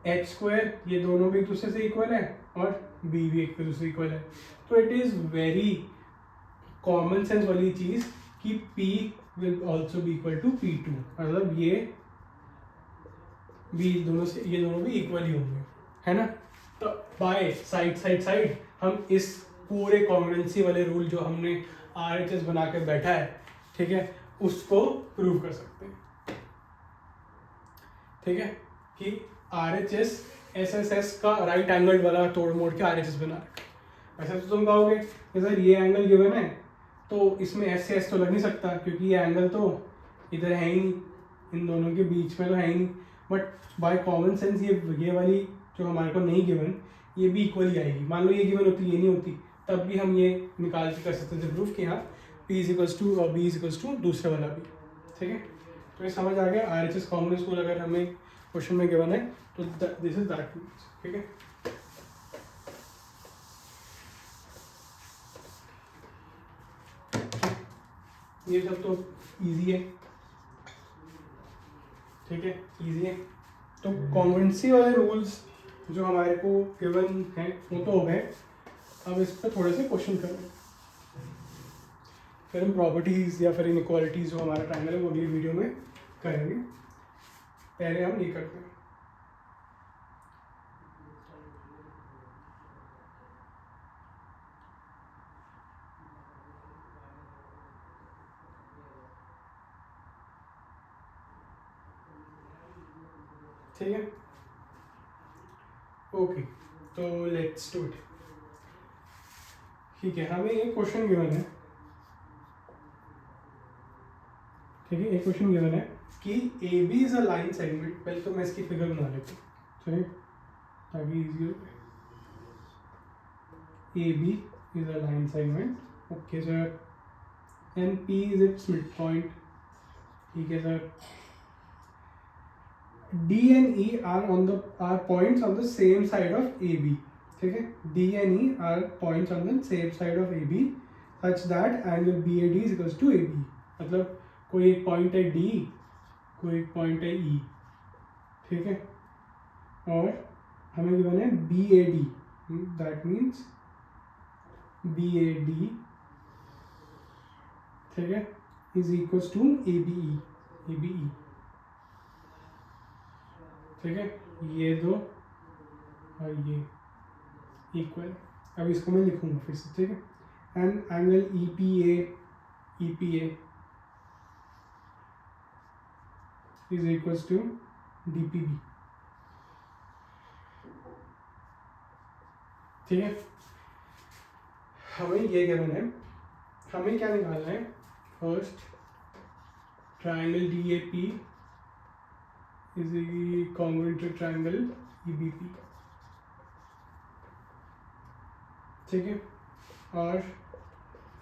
H² ये दोनों भी एक दूसरे से इक्वल है और B भी एक दूसरे से इक्वल है. तो it is very common sense वाली चीज़ कि P will also be equal to P2, मतलब ये दोनों भी इक्वल ही होंगे, है ना. तो बाय साइड हम इस पूरे कॉन्ग्रुएंसी वाले रूल जो हमने RHS बना के बैठा है, ठीक है, उसको प्रूव कर सकते हैं. ठीक है, कि RHS SSS का राइट एंगल वाला तोड़ मोड़ के RHS बना रखा है. ऐसा तो तुम कहोगे कि सर ये एंगल गिवन है तो इसमें एस से एस तो लग नहीं सकता क्योंकि ये एंगल तो इधर है ही नहीं, इन दोनों के बीच में तो है ही नहीं। बट बाय कॉमन सेंस ये वाली जो हमारे को नहीं गिवन ये भी इक्वली आएगी। मान लो ये गिवन होती ये नहीं होती तब भी हम ये निकाल के कर सकते थे प्रूफ कि हाँ P इज इक्वल्स टू और B इज इक्वल्स टू दूसरे वाला भी। ठीक है, तो ये समझ आ गया। RHS कॉमन स्कूल अगर हमें क्वेश्चन में गिवन है तो दिस इज दैट मीन्स। ठीक है, ये सब तो इजी है। ठीक है, इजी है। तो कॉन्ग्रुएंसी वाले रूल्स जो हमारे को गिवन है वो तो हो गए। अब इस पर थोड़े से क्वेश्चन करें, फिर हम प्रॉपर्टीज़ या फिर इनइक्वालिटीज़ जो हमारा ट्रायंगल है वो अगली वीडियो में करेंगे। पहले हम ये करते हैं। ठीक है, ओके, तो लेट्स डू इट। ठीक है, हमें एक क्वेश्चन गिवन है। ठीक है, एक क्वेश्चन गिवन है कि A B is a line segment. पहले तो मैं इसकी फिगर बना लेता हूँ, ठीक, ताकि इजी हो। A B is a line segment, okay sir, and P is its midpoint. ठीक है sir, D and E are points on the same side of AB. ठीक है, D and E are points on the same side of AB such that angle BAD is equals to AB. मतलब कोई एक point है D, कोई एक point है E। ठीक है, और हमें गिवन है BAD, that means BAD, ठीक है, is equals to ABE, ABE। ठीक है, ये दो और ये इक्वल। अब इसको मैं लिखूंगा फिर से। ठीक है, and angle EPA is equals to DPB। ठीक है, हमें ये गिवन है, हमें क्या निकालना है? First triangle DAP is congruent to triangle EBP। ठीक है, और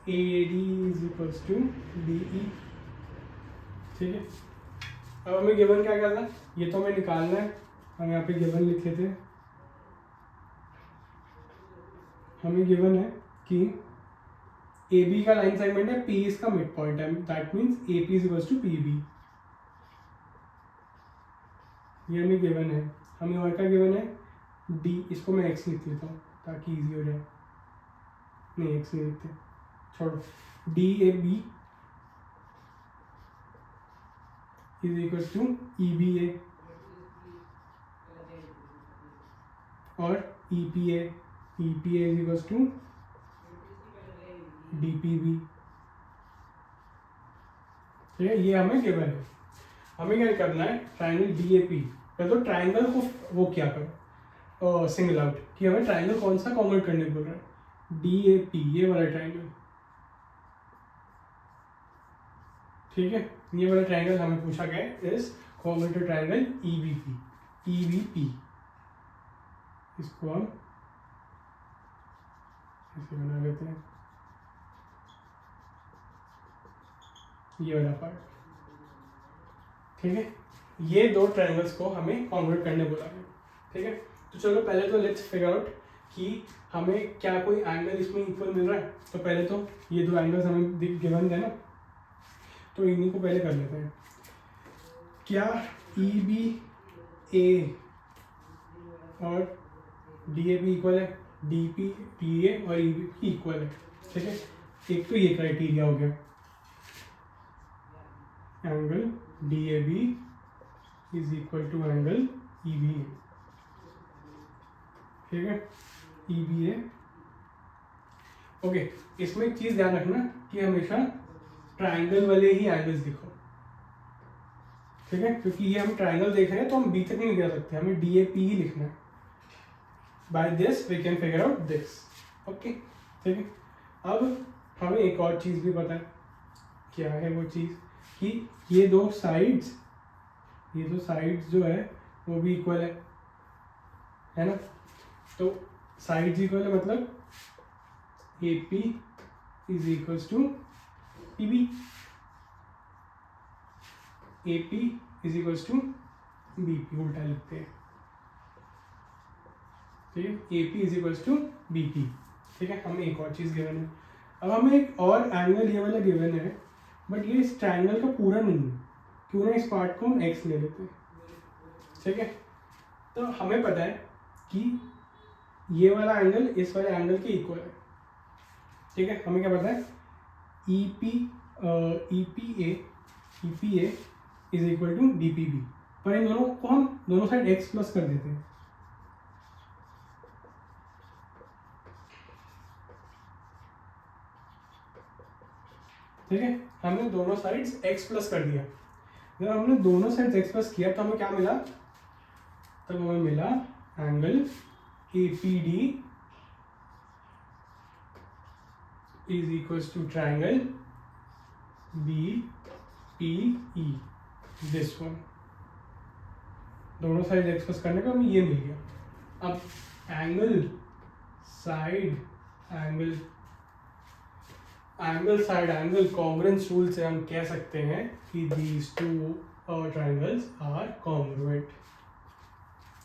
AD is equals to DE। ठीक है, अब हमें गिवन क्या करना है? ये तो हमें निकालना है। हम यहाँ पे गिवन लिखे थे, हमें गिवन है कि AB का लाइन सेगमेंट है, P इसका मिड पॉइंट है, that means AP is equals to PB। ये हमें गिवन है। हमें और क्या गिवन है? D, इसको मैं x लिख लेता हूँ ताकि इजी हो जाए। नहीं, x नहीं लिखते, छोड़ो। DAB is equal to EBA और EPA is equal to DPB। ठीक है, ये हमें गिवन है। हमें क्या करना है? ट्रायंगल DAP, तो ट्रायंगल को वो क्या करो, सिंगल आउट कि हमें ट्रायंगल कौन सा कॉन्वर्ट करने को बोल रहा है। DAP, ये वाला ट्रायंगल। ठीक है, ये वाला ट्रायंगल हमें पूछा गया है is convert to triangle EBP। इसको हम ऐसे बना लेते हैं, ये वाला पार्ट। ठीक है, ये दो ट्रायंगल्स को हमें कॉन्वर्ट करने बोला है। ठीक है, तो चलो पहले तो लेट्स फिगर आउट कि हमें क्या कोई एंगल इसमें इक्वल मिल रहा है। तो पहले तो ये दो एंगल्स हमें गिवन है ना, तो इन्हीं को पहले कर लेते हैं। क्या EBA और DAB इक्वल है? DPA और EBP इक्वल है। ठीक है, एक तो ये क्राइटेरिया हो गया, angle DAB is equal to angle EBA। ठीक है, EBA। ओके, इसमें एक चीज ध्यान रखना कि हमेशा ट्रायंगल वाले ही एंगल्स दिखो। ठीक है, क्योंकि ये हम ट्रायंगल देख रहे हैं तो हम B तक नहीं जा सकते, हमें DAP ही लिखना है। By this we can figure out this. Okay ठीक है। अब हमें एक और चीज़ भी पता है, क्या है वो चीज़, कि ये दो साइड्स जो है वो भी इक्वल है ना। तो साइड्स इक्वल है मतलब AP is equals to PB, AP is equals to BP, उल्टा लिखते हैं, ठीक है। AP is equals to BP, ठीक है। हमें एक और चीज़ गिवन है। अब हमें एक और एंगल ये वाला गिवन है, बट ये इस ट्रायंगल का पूरा नहीं है, क्यों ना इस पार्ट को हम x ले लेते हैं, ठीक है। तो हमें पता है कि ये वाला एंगल इस वाले एंगल के इक्वल है, ठीक है। हमें क्या पता है, EPA is equal to DPB, पर इन दोनों को हम दोनों साइड x प्लस कर देते हैं, ठीक है। हमने दोनों साइड्स x प्लस कर दिया। जब हमने दोनों साइड्स x प्लस किया तो हमें क्या मिला, तब हमें मिला angle APD is equals to triangle BPE, this one. दोनों साइड x प्लस करने का हमें ये मिल गया। अब angle side angle congruence rule से हम कह सकते हैं कि these two triangles are congruent,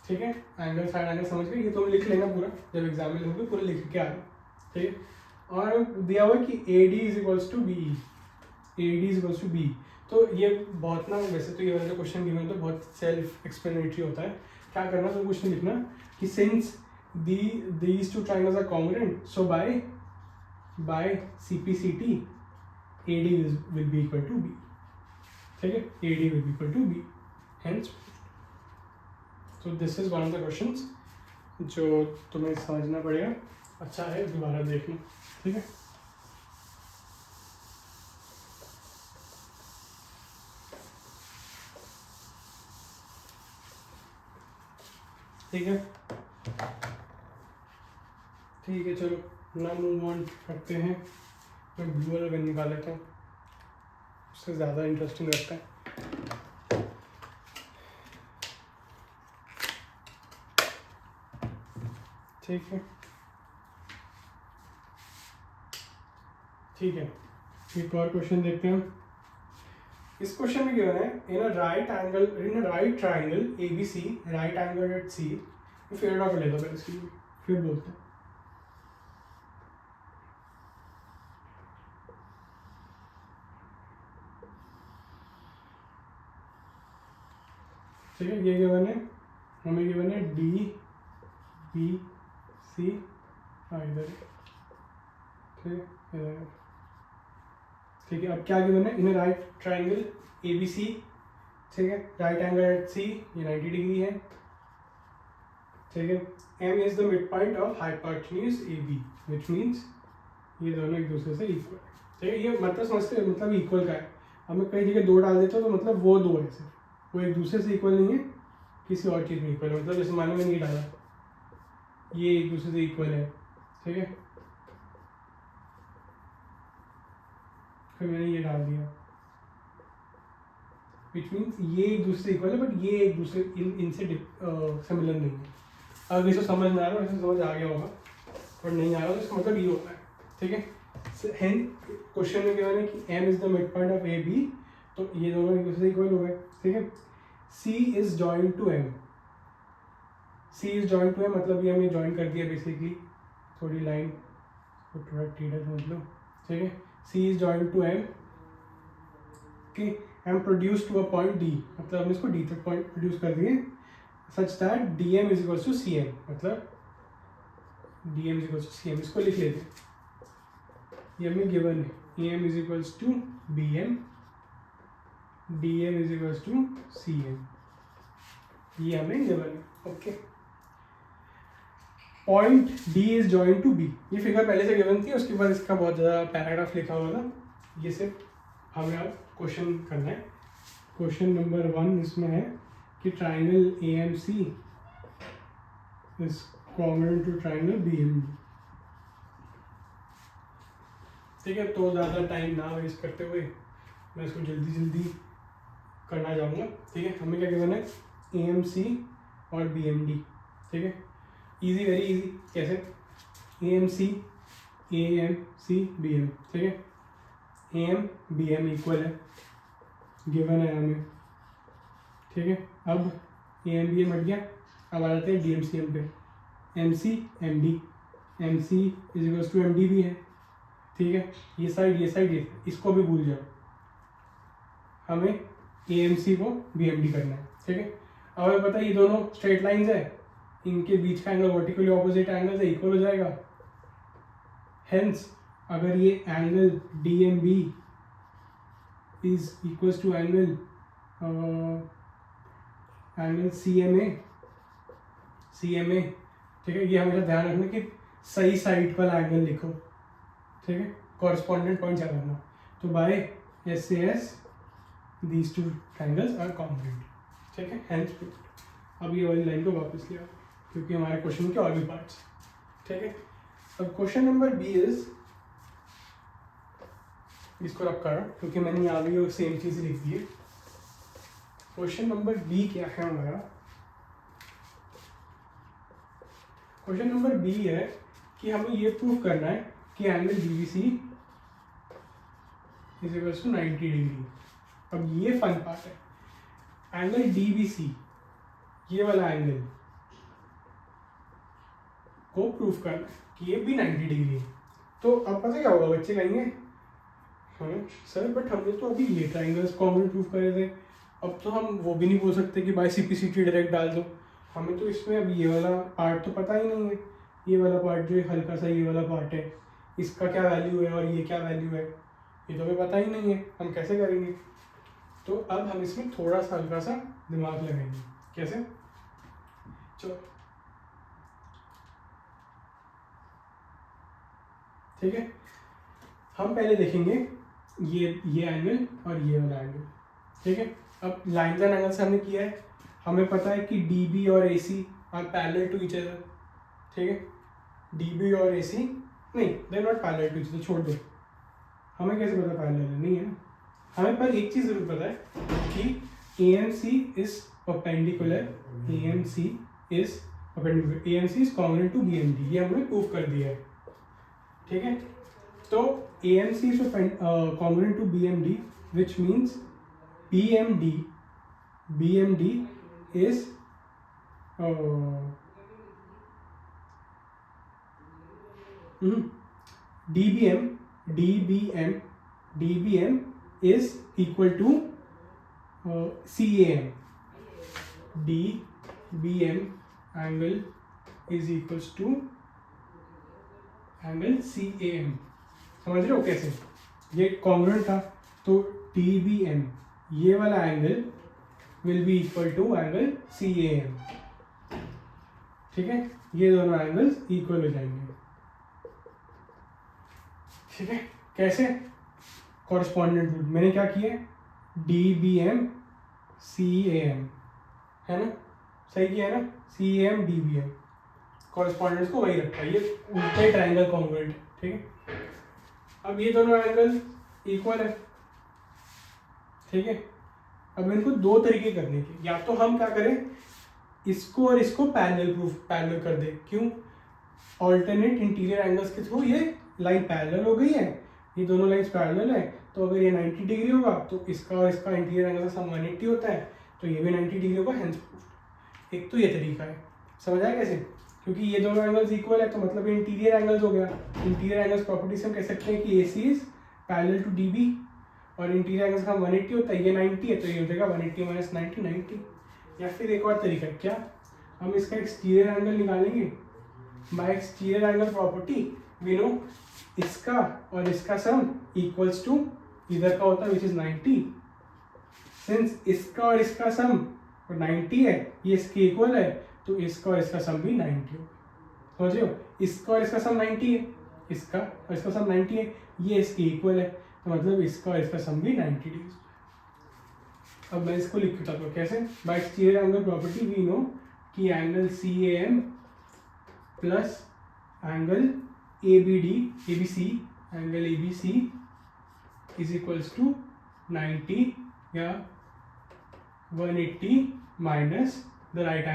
ठीक है। एंगल साइड एंगल समझ गए, ये तो लिख लेना पूरा, जब एग्जाम में लिखोगे पूरा लिख के आना, ठीक है। और दिया हुआ कि AD is equals to BE, AD is equals to B। तो ये बहुत ना, वैसे तो ये वाला जो क्वेश्चन गिवन तो बहुत सेल्फ एक्सप्लेनेटरी होता है। क्या करना, तो क्वेश्चन लिखना कि since these two triangles are congruent, so by CPCT AD will be equal to B, ठीक है। AD will be equal to B, hence so this is one of the questions जो तुम्हें समझना पड़ेगा। अच्छा है दोबारा देखना, ठीक है। ठीक है, ठीक है, चलो ना मूव ऑन करते हैं। मैं ब्लू वाला पेन निकाल लेता हूँ, उससे ज़्यादा इंटरेस्टिंग लगता है। ठीक है, ठीक है, एक और क्वेश्चन देखते हैं। इस क्वेश्चन में गिवन है in a right triangle ABC, right angle at C। Figure draw कर लेता हूँ पहले इसके लिए, फिर बोलते हैं। ठीक है, ये गिवन है, हमें गिवन है DBC इधर, ठीक है। अब क्या गिवन है, इन राइट ट्रायंगल ABC, ठीक है, राइट एंगल एट C, ये 90 डिग्री है, ठीक है। M is the mid point of hypotenuse AB, which means ये दोनों एक दूसरे से इक्वल है, ठीक है। ये मतलब समझते हैं, मतलब इक्वल का है। अब मैं कई जगह 2 डाल देता हूँ तो मतलब वो 2 है, सिर्फ वो एक दूसरे से इक्वल नहीं है, किसी और चीज़ में इक्वल है। मतलब जैसे मानो मैंने ये डाला, ये एक दूसरे से इक्वल है, ठीक है। फिर मैंने ये डाल दिया, विच मीन्स ये एक दूसरे से इक्वल है, बट ये एक दूसरे इनसे सिमिलर नहीं है। अगर इसको समझ में आ रहा है, वैसे समझ आ गया होगा, और नहीं आ रहा तो इसका मतलब ये होता है, ठीक है। क्वेश्चन में क्या है कि M is the mid point of AB, तो ये दोनों एक दूसरे से इक्वल हो गए, ठीक है। C is joint to M, C is joint to M मतलब ये हमने जॉइन कर दिया बेसिकली, थोड़ी लाइन को थोड़ा टेढ़ा समझ लो, ठीक है। C is joint to M, कि M produce to a point D, मतलब हमने इसको D तक पॉइंट प्रोड्यूस कर दिए, such that DM is equals to CM, मतलब DM is equals to CM। इसको लिख लेते हैं, ये हमें गिवन है, AM is equals to BM, DM is equals to CM, ये हमें गिवन है, okay. Point D is joint to B, ये फिगर पहले से गिवन थी, उसके बाद इसका बहुत ज़्यादा पैराग्राफ लिखा हुआ था, ये सिर्फ हमें अब क्वेश्चन करना है। क्वेश्चन नंबर 1 इसमें है कि triangle AMC is congruent to triangle BMD, ठीक है, तो ज़्यादा टाइम ना वेस्ट करते हुए मैं इसको जल्दी जल्दी करना चाहूँगा। ठीक है, हमें क्या गिवन है, AMC और BMD। ठीक है, इजी, वेरी इजी। कैसे, AMC BM। ठीक है, AM BM इक्वल है, गिवन है हमें। ठीक है, अब AM BM हट गया, अब आ जाते हैं DMCM पे। MC MD, MC is equals to MD भी है। ठीक है, ये साइड इसको भी भूल जाओ, हमें AMC को BMD करना है। ठीक है, अब हमें पता है ये दोनों स्ट्रेट लाइंस है, इनके बीच का एंगल वर्टिकली ऑपोजिट एंगल से इक्वल हो जाएगा। हेंस अगर ये angle DMB is equals to angle CMA, ठीक है, ये हमेशा ध्यान रखना कि सही साइड पर एंगल लिखो। ठीक है, कॉरस्पॉन्डेंट पॉइंट क्या करना, तो bye SAS these two triangles are congruent। ठीक है, hence अब ये वाली लाइन को वापस लिया क्योंकि हमारे क्वेश्चन के और भी पार्ट्स। ठीक है, अब क्वेश्चन नंबर B इज, इसको रख कर क्योंकि मैंने यहाँ भी सेम चीज़ लिख दी है। क्वेश्चन नंबर B क्या है हमारा, क्वेश्चन नंबर B है कि हमें ये प्रूव करना है कि angle DBC is equals to 90 degree. अब ये फन पार्ट है, एंगल DBC, ये वाला एंगल को प्रूफ करना है कि ये भी 90 डिग्री है। तो अब पता क्या होगा, बच्चे कहेंगे हाँ सर बट हमने तो अभी ये ट्राइंगल्स कॉन्ग्रुएंट प्रूफ करे थे, अब तो हम वो भी नहीं बोल सकते कि बाय CPCT डायरेक्ट डाल दो, हमें तो इसमें अब ये वाला पार्ट तो पता ही नहीं है। ये वाला पार्ट जो हल्का सा ये वाला पार्ट है, इसका क्या वैल्यू है और ये क्या वैल्यू है, ये तो हमें पता ही नहीं है, हम कैसे करेंगे। तो अब हम इसमें थोड़ा सा हल्का सा दिमाग लगाएंगे। कैसे, चलो ठीक है, हम पहले देखेंगे ये एंगल और ये वाला एंगल। ठीक है, अब लाइन्स एंड एंगल्स हमने किया है, हमें पता है कि DB और AC are parallel to each other. ठीक है, DB और AC नहीं, they not parallel to each other, छोड़ दो, हमें कैसे पता पैरेलल है, नहीं है ना। हमें पर एक चीज़ जरूर पता है कि AMC is perpendicular, AMC is congruent to BMD, ये हमने प्रूव कर दिया है। ठीक है, तो AMC is congruent to BMD which means BMD is DBM is equal to CAM. DBM angle is equals to angle CAM। समझ रहे हो कैसे, ये कॉन्ग्रुएंट था तो DBM ये वाला angle will be equal to angle CAM। ठीक है, ये दोनों एंगल्स इक्वल हो जाएंगे। ठीक है, कैसे, कॉरस्पॉन्डेंट रूल मैंने क्या किया, DBM CAM है ना, सही किया है ना, CAM DBM, कॉरस्पॉन्डेंस को वही रखा है, ये उल्टे ट्राइंगल कॉन्ग्रुएंट है। ठीक है, अब ये दोनों एंगल इक्वल है। ठीक है, अब इनको दो तरीके करने के, या तो हम क्या करें, इसको और इसको पैरेलल कर दे। क्यों, ऑल्टरनेट इंटीरियर एंगल्स के थ्रू ये लाइन पैरेलल हो गई है, ये दोनों लाइन्स पैरेलल है, तो अगर ये 90 डिग्री होगा तो इसका और इसका इंटीरियर एंगल का सम 180 होता है, तो ये भी 90 डिग्री होगा, हेंस प्रूफ्ड। एक तो ये तरीका है, समझ आया कैसे, क्योंकि ये दोनों एंगल्स इक्वल है तो मतलब ये इंटीरियर एंगल्स हो गया। इंटीरियर एंगल्स प्रॉपर्टी से हम कह सकते हैं कि AC is parallel to DB, और इंटीरियर एंगल्स का 180 होता है, ये 90 है तो ये हो जाएगा 180 माइनस 90 90। या फिर एक और तरीका क्या, हम इसका एक्सटीरियर एंगल निकालेंगे by exterior angle property. We know इसका और इसका सम इक्वल्स टू इधर का होता है विच इज 90। सिंस इसका और इसका सम 90 है, ये इसके इक्वल है, तो इसका और इसका सम भी 90 होगा। समझ रहे हो, इसका और इसका सम 90 है, इसका और इसका सम 90 है, ये इसके इक्वल है, तो मतलब इसका और इसका सम भी 90 डिग्री। अब मैं इसको लिख देता हूँ कैसे, by exterior angle property we know कि angle CAM plus angle ABC angle A B C is equals to 90 या 180 minus the right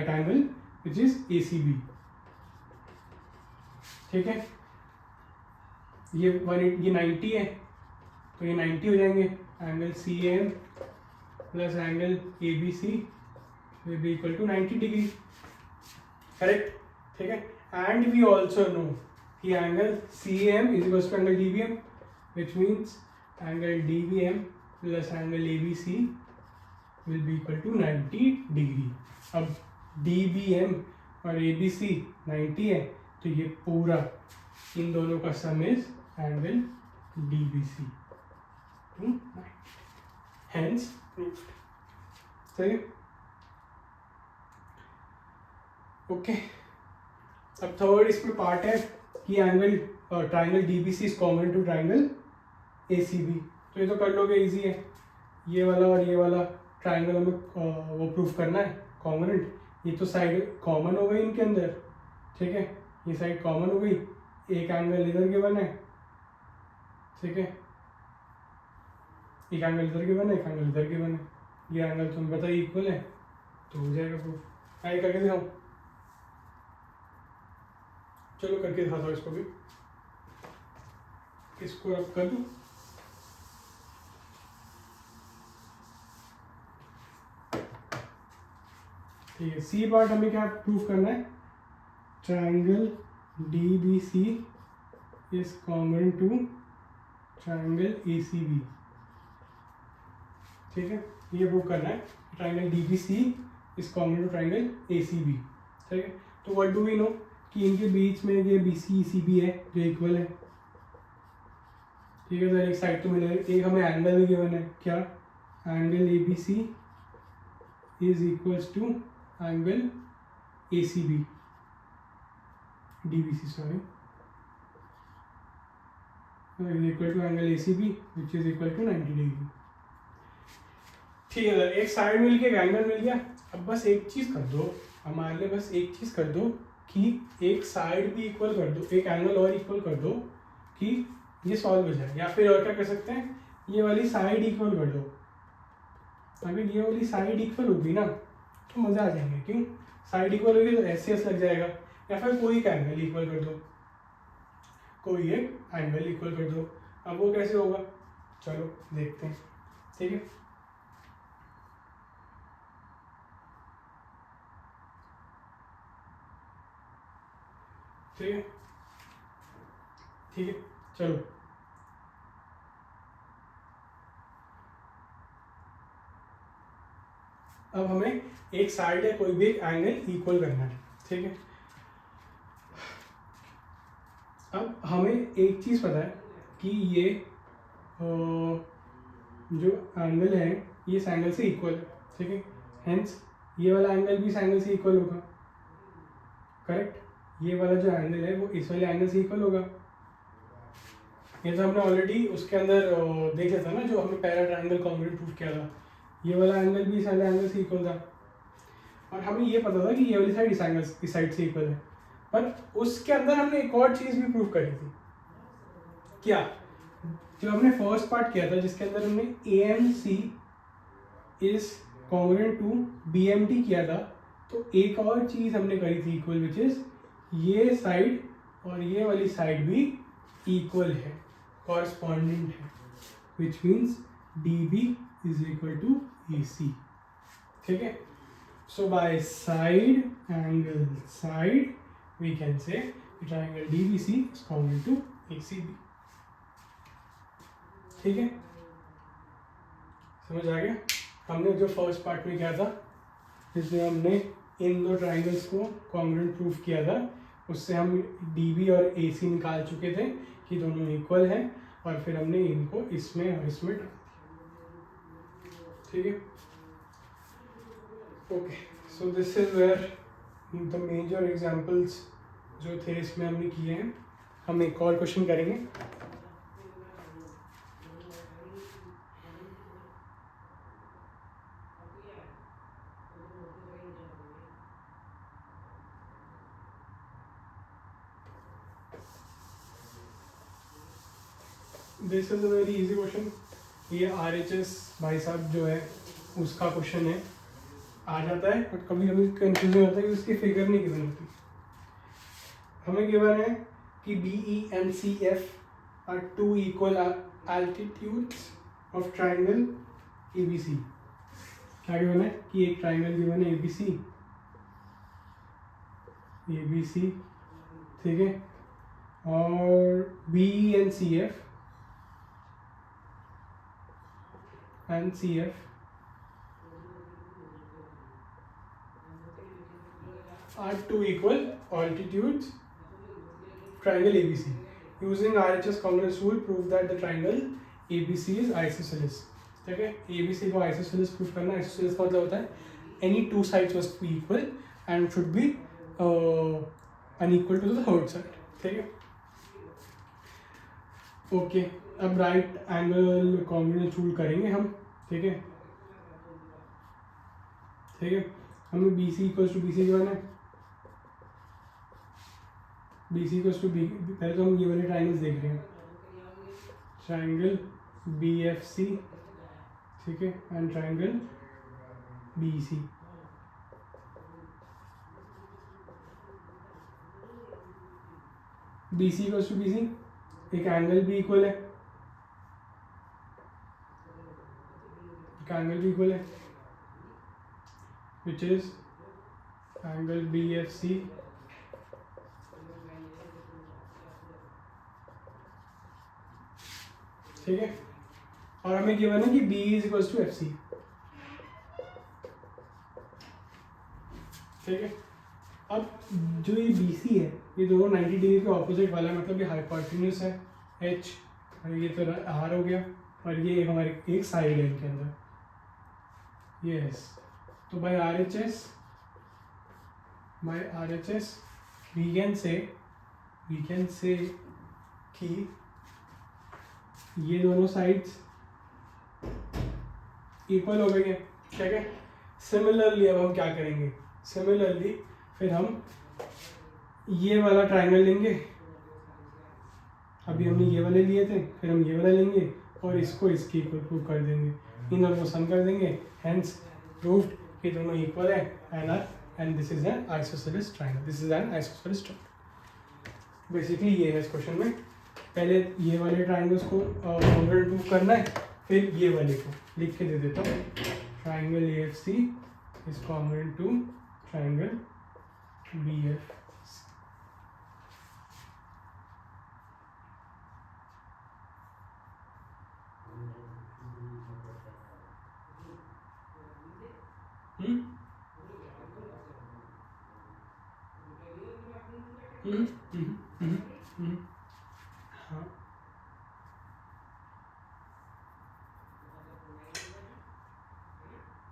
angle which is A C B. ठीक है, ये 90 है तो ये 90 हो जाएंगे। Angle C M plus angle A B C will be equal to 90 degree, correct. ठीक है, एंड वी ऑल्सो नो कि angle C M is equal to angle D B M, which means angle D B M plus angle A B C will be equal to 90 degree. अब D B M और A B सी 90 है तो ये पूरा इन दोनों का sum is angle D B C, hence proved. सही है, ओके। अब थर्ड इसमें पार्ट है कि angle triangle D B C is congruent to triangle A C B. तो ये तो कर लोगे, इजी है। ये वाला और ये वाला ट्राइंगल हमें वो प्रूफ करना है कॉन्ग्रुएंट। ये तो साइड कॉमन हो गई इनके अंदर, ठीक है, ये साइड कॉमन हो गई, एक एंगल इधर गिवन है, ठीक है, एक एंगल इधर गिवन है, एक एंगल इधर गिवन है, ये एंगल तुम्हें पता है इक्वल है तो हो जाएगा प्रूफ। आगे करके दिखाऊं, चलो करके दिखाता हूँ इसको भी, इसको रब कर दूं। ठीक है, सी पार्ट हमें क्या प्रूफ करना है, triangle D B C is congruent to triangle A C B. ठीक है, ये प्रूफ करना है, triangle D B C is congruent to triangle A C B. ठीक है, तो व्हाट डू वी नो कि इनके बीच में ये बी सी सी बी है जो इक्वल है। ठीक है, तो एक साइड तो मिलेगा, एक हमें एंगल भी गिवन है, क्या, angle A B C is equals to angle A C B, D B C sorry, is equal to angle A C B which is equal to 90 degree. ठीक है, एक साइड मिल गया, एक एंगल मिल गया। अब बस एक चीज कर दो हमारे लिए, बस एक चीज कर दो कि एक साइड भी इक्वल कर दो, एक एंगल और इक्वल कर दो कि ये सॉल्व हो जाए। या फिर और क्या कर सकते हैं, ये वाली साइड इक्वल कर दो। अगर ये वाली साइड इक्वल होगी ना तो मजा आ जाएंगे, क्यों, साइड इक्वल होगी तो एस लग जाएगा। या फिर कोई एक एंगल इक्वल कर दो, कोई एक एंगल इक्वल कर दो। अब वो कैसे होगा, चलो देखते हैं। ठीक है, ठीक है, ठीक है, चलो अब हमें एक साइड है, कोई भी एक एंगल इक्वल करना है। ठीक है, अब हमें एक चीज पता है कि ये जो एंगल है ये इस एंगल से इक्वल है। ठीक है, हेंस ये वाला एंगल भी इस एंगल से इक्वल होगा, करेक्ट। ये वाला जो एंगल है वो इस वाले एंगल से इक्वल होगा। ये तो हमने ऑलरेडी उसके अंदर देख लिया था ना, जो हमने पहला ट्रायंगल कॉन्ग्रुएंट प्रूफ किया था। ये वाला एंगल भी इस वाले एंगल से इक्वल था, और हमें ये पता था कि ये वाली साइड इस साइड से इक्वल है। पर उसके अंदर हमने एक और चीज़ भी प्रूफ करी थी, क्या, जो हमने फर्स्ट पार्ट किया था जिसके अंदर हमने A M C is congruent to B M T किया था, तो एक और चीज़ हमने करी थी इक्वल, विच इज ये साइड और ये वाली साइड भी इक्वल है, कॉरस्पॉन्डेंट है, which means D B is equal to A C. ठीक है, so by side angle side we can say triangle D B C is congruent to A C B. ठीक है, समझ आ गया। हमने जो फर्स्ट पार्ट में किया था जिसमें हमने इन दो ट्राइंगल्स को कॉन्ग्रुएंट प्रूफ किया था, उससे हम डी बी और ए सी निकाल चुके थे कि दोनों इक्वल हैं, और फिर हमने इनको इसमें और इसमें डाल दिया। ठीक है, okay, so this is where the major examples जो थे इसमें हमने किए हैं। हम एक और क्वेश्चन करेंगे। This is a very easy question. ये RHS भाई साहब जो है उसका क्वेश्चन है, आ जाता है, बट कभी कभी कंफ्यूजन होता है कि उसकी फिगर नहीं गिवन होती। हमें गिवन है कि BE and CF are two equal altitudes of triangle ABC। क्या गिवन है कि एक ट्राइंगल गिवन है ABC, ठीक है, और BE and CF are two equal altitudes triangle ABC. Using RHS congruence rule, prove that the triangle ABC is isosceles। ठीक है, ABC को isosceles प्रूव करना। isosceles का मतलब होता है any two sides must be equal and should be unequal to the third side। ठीक है, ओके। अब राइट एंगल कॉन्ग्रुएंस रूल करेंगे हम। ठीक है, हमें BC equals to BC given है, BC इक्वल्स टू B। पहले तो हम ये वाले ट्राइंगल्स देख रहे हैं, ट्राइंगल BFC, ठीक है, and triangle BC। BC equals to BC, एक एंगल भी इक्वल है, which is angle BFC ठीक है, और हमें गिवन है कि B is equals to FC। ठीक है, अब जो ये BC है ये दोनों 90 डिग्री के ऑपोजिट वाला है, मतलब ये हाइपोटेन्यूज है H, और ये तो R हो गया, और ये हमारे एक साइड है इनके अंदर, यस। तो bye RHS we can say कि ये दोनों साइड्स इक्वल हो गई है। ठीक है, सिमिलरली अब हम क्या करेंगे, फिर हम ये वाला ट्राइंगल लेंगे, अभी हमने ये वाले लिए थे, फिर हम ये वाला लेंगे और इसको इसके इक्वल प्रूव कर देंगे, इन दोनों को सम कर देंगे, हेंस प्रूव्ड कि दोनों इक्वल है and this is an isosceles triangle. Basically ये है इस क्वेश्चन में, पहले ये वाले ट्राइंगल्स को कॉन्ग्रुएंट प्रूव करना है, फिर ये वाले को लिख के दे देता हूँ, triangle AFC is congruent to triangle BFC। हाँ,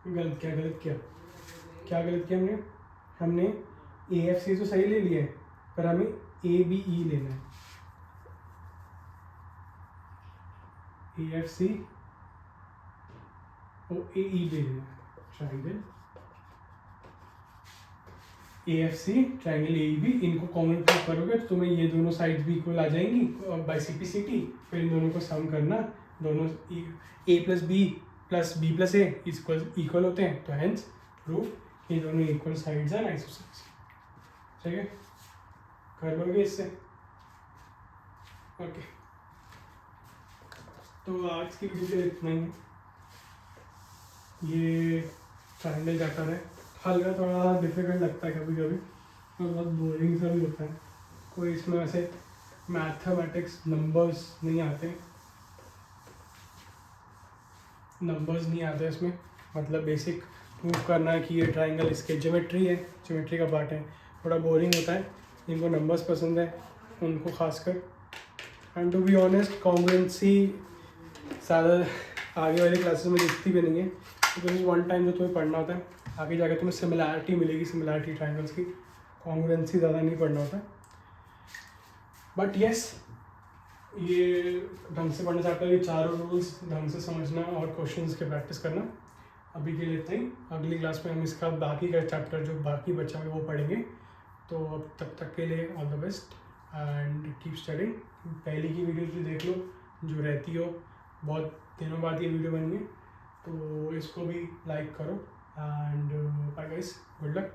गलत क्या गलत किया हमने AFC तो सही ले लिया है, पर हमें ABE लेना है, AFC और AE ले लेना है, ट्राइंगल AFC ट्राइंगल AEB, इनको कॉमन प्रूव करोगे तो तुम्हें ये दोनों साइड्स भी इक्वल आ जाएंगी बाय CPCT, फिर इन दोनों को सम करना, दोनों A plus B plus B plus A equal होते हैं, तो हेंस प्रूफ ये दोनों इक्वल साइड्स हैं आइसोसेलेस। ठीक है, कर लोगे इससे। ओके, तो आज की वीडियो के इतना ही है। ये ट्राइंगल चैप्टर है, हल्का थोड़ा डिफिकल्ट लगता है कभी कभी और बहुत बोरिंग सा भी होता है, कोई इसमें वैसे मैथमेटिक्स नंबर्स नहीं आते इसमें, मतलब बेसिक प्रूव करना है कि ये ट्राइंगल इसके ज्योमेट्री का पार्ट है, थोड़ा बोरिंग होता है। जिनको नंबर्स पसंद है उनको खासकर, and to be honest congruency ज़्यादा आगे वाली क्लासेस में दिखती भी नहीं है, बिकॉज वन टाइम जो तुम्हें पढ़ना होता है, आगे जाकर तुम्हें सिमिलैरिटी मिलेगी, सिमिलैरिटी ट्राइंगल्स की, कॉन्ग्रुएंसी ज़्यादा नहीं पढ़ना होता है। बट येस, ये ढंग से पढ़ना चाहता है, ये चारों रूल्स ढंग से समझना और क्वेश्चंस के प्रैक्टिस करना। अभी के लिए इतना ही, अगली क्लास में हम इसका बाकी का चैप्टर जो बाकी बचा है वो पढ़ेंगे। तो अब तब तक के लिए all the best and keep studying. पहले की वीडियोज भी देख लो, जो रहती हो, बहुत दिनों बाद ये वीडियो बनी है, तो इसको भी लाइक करो and bye guys, good luck.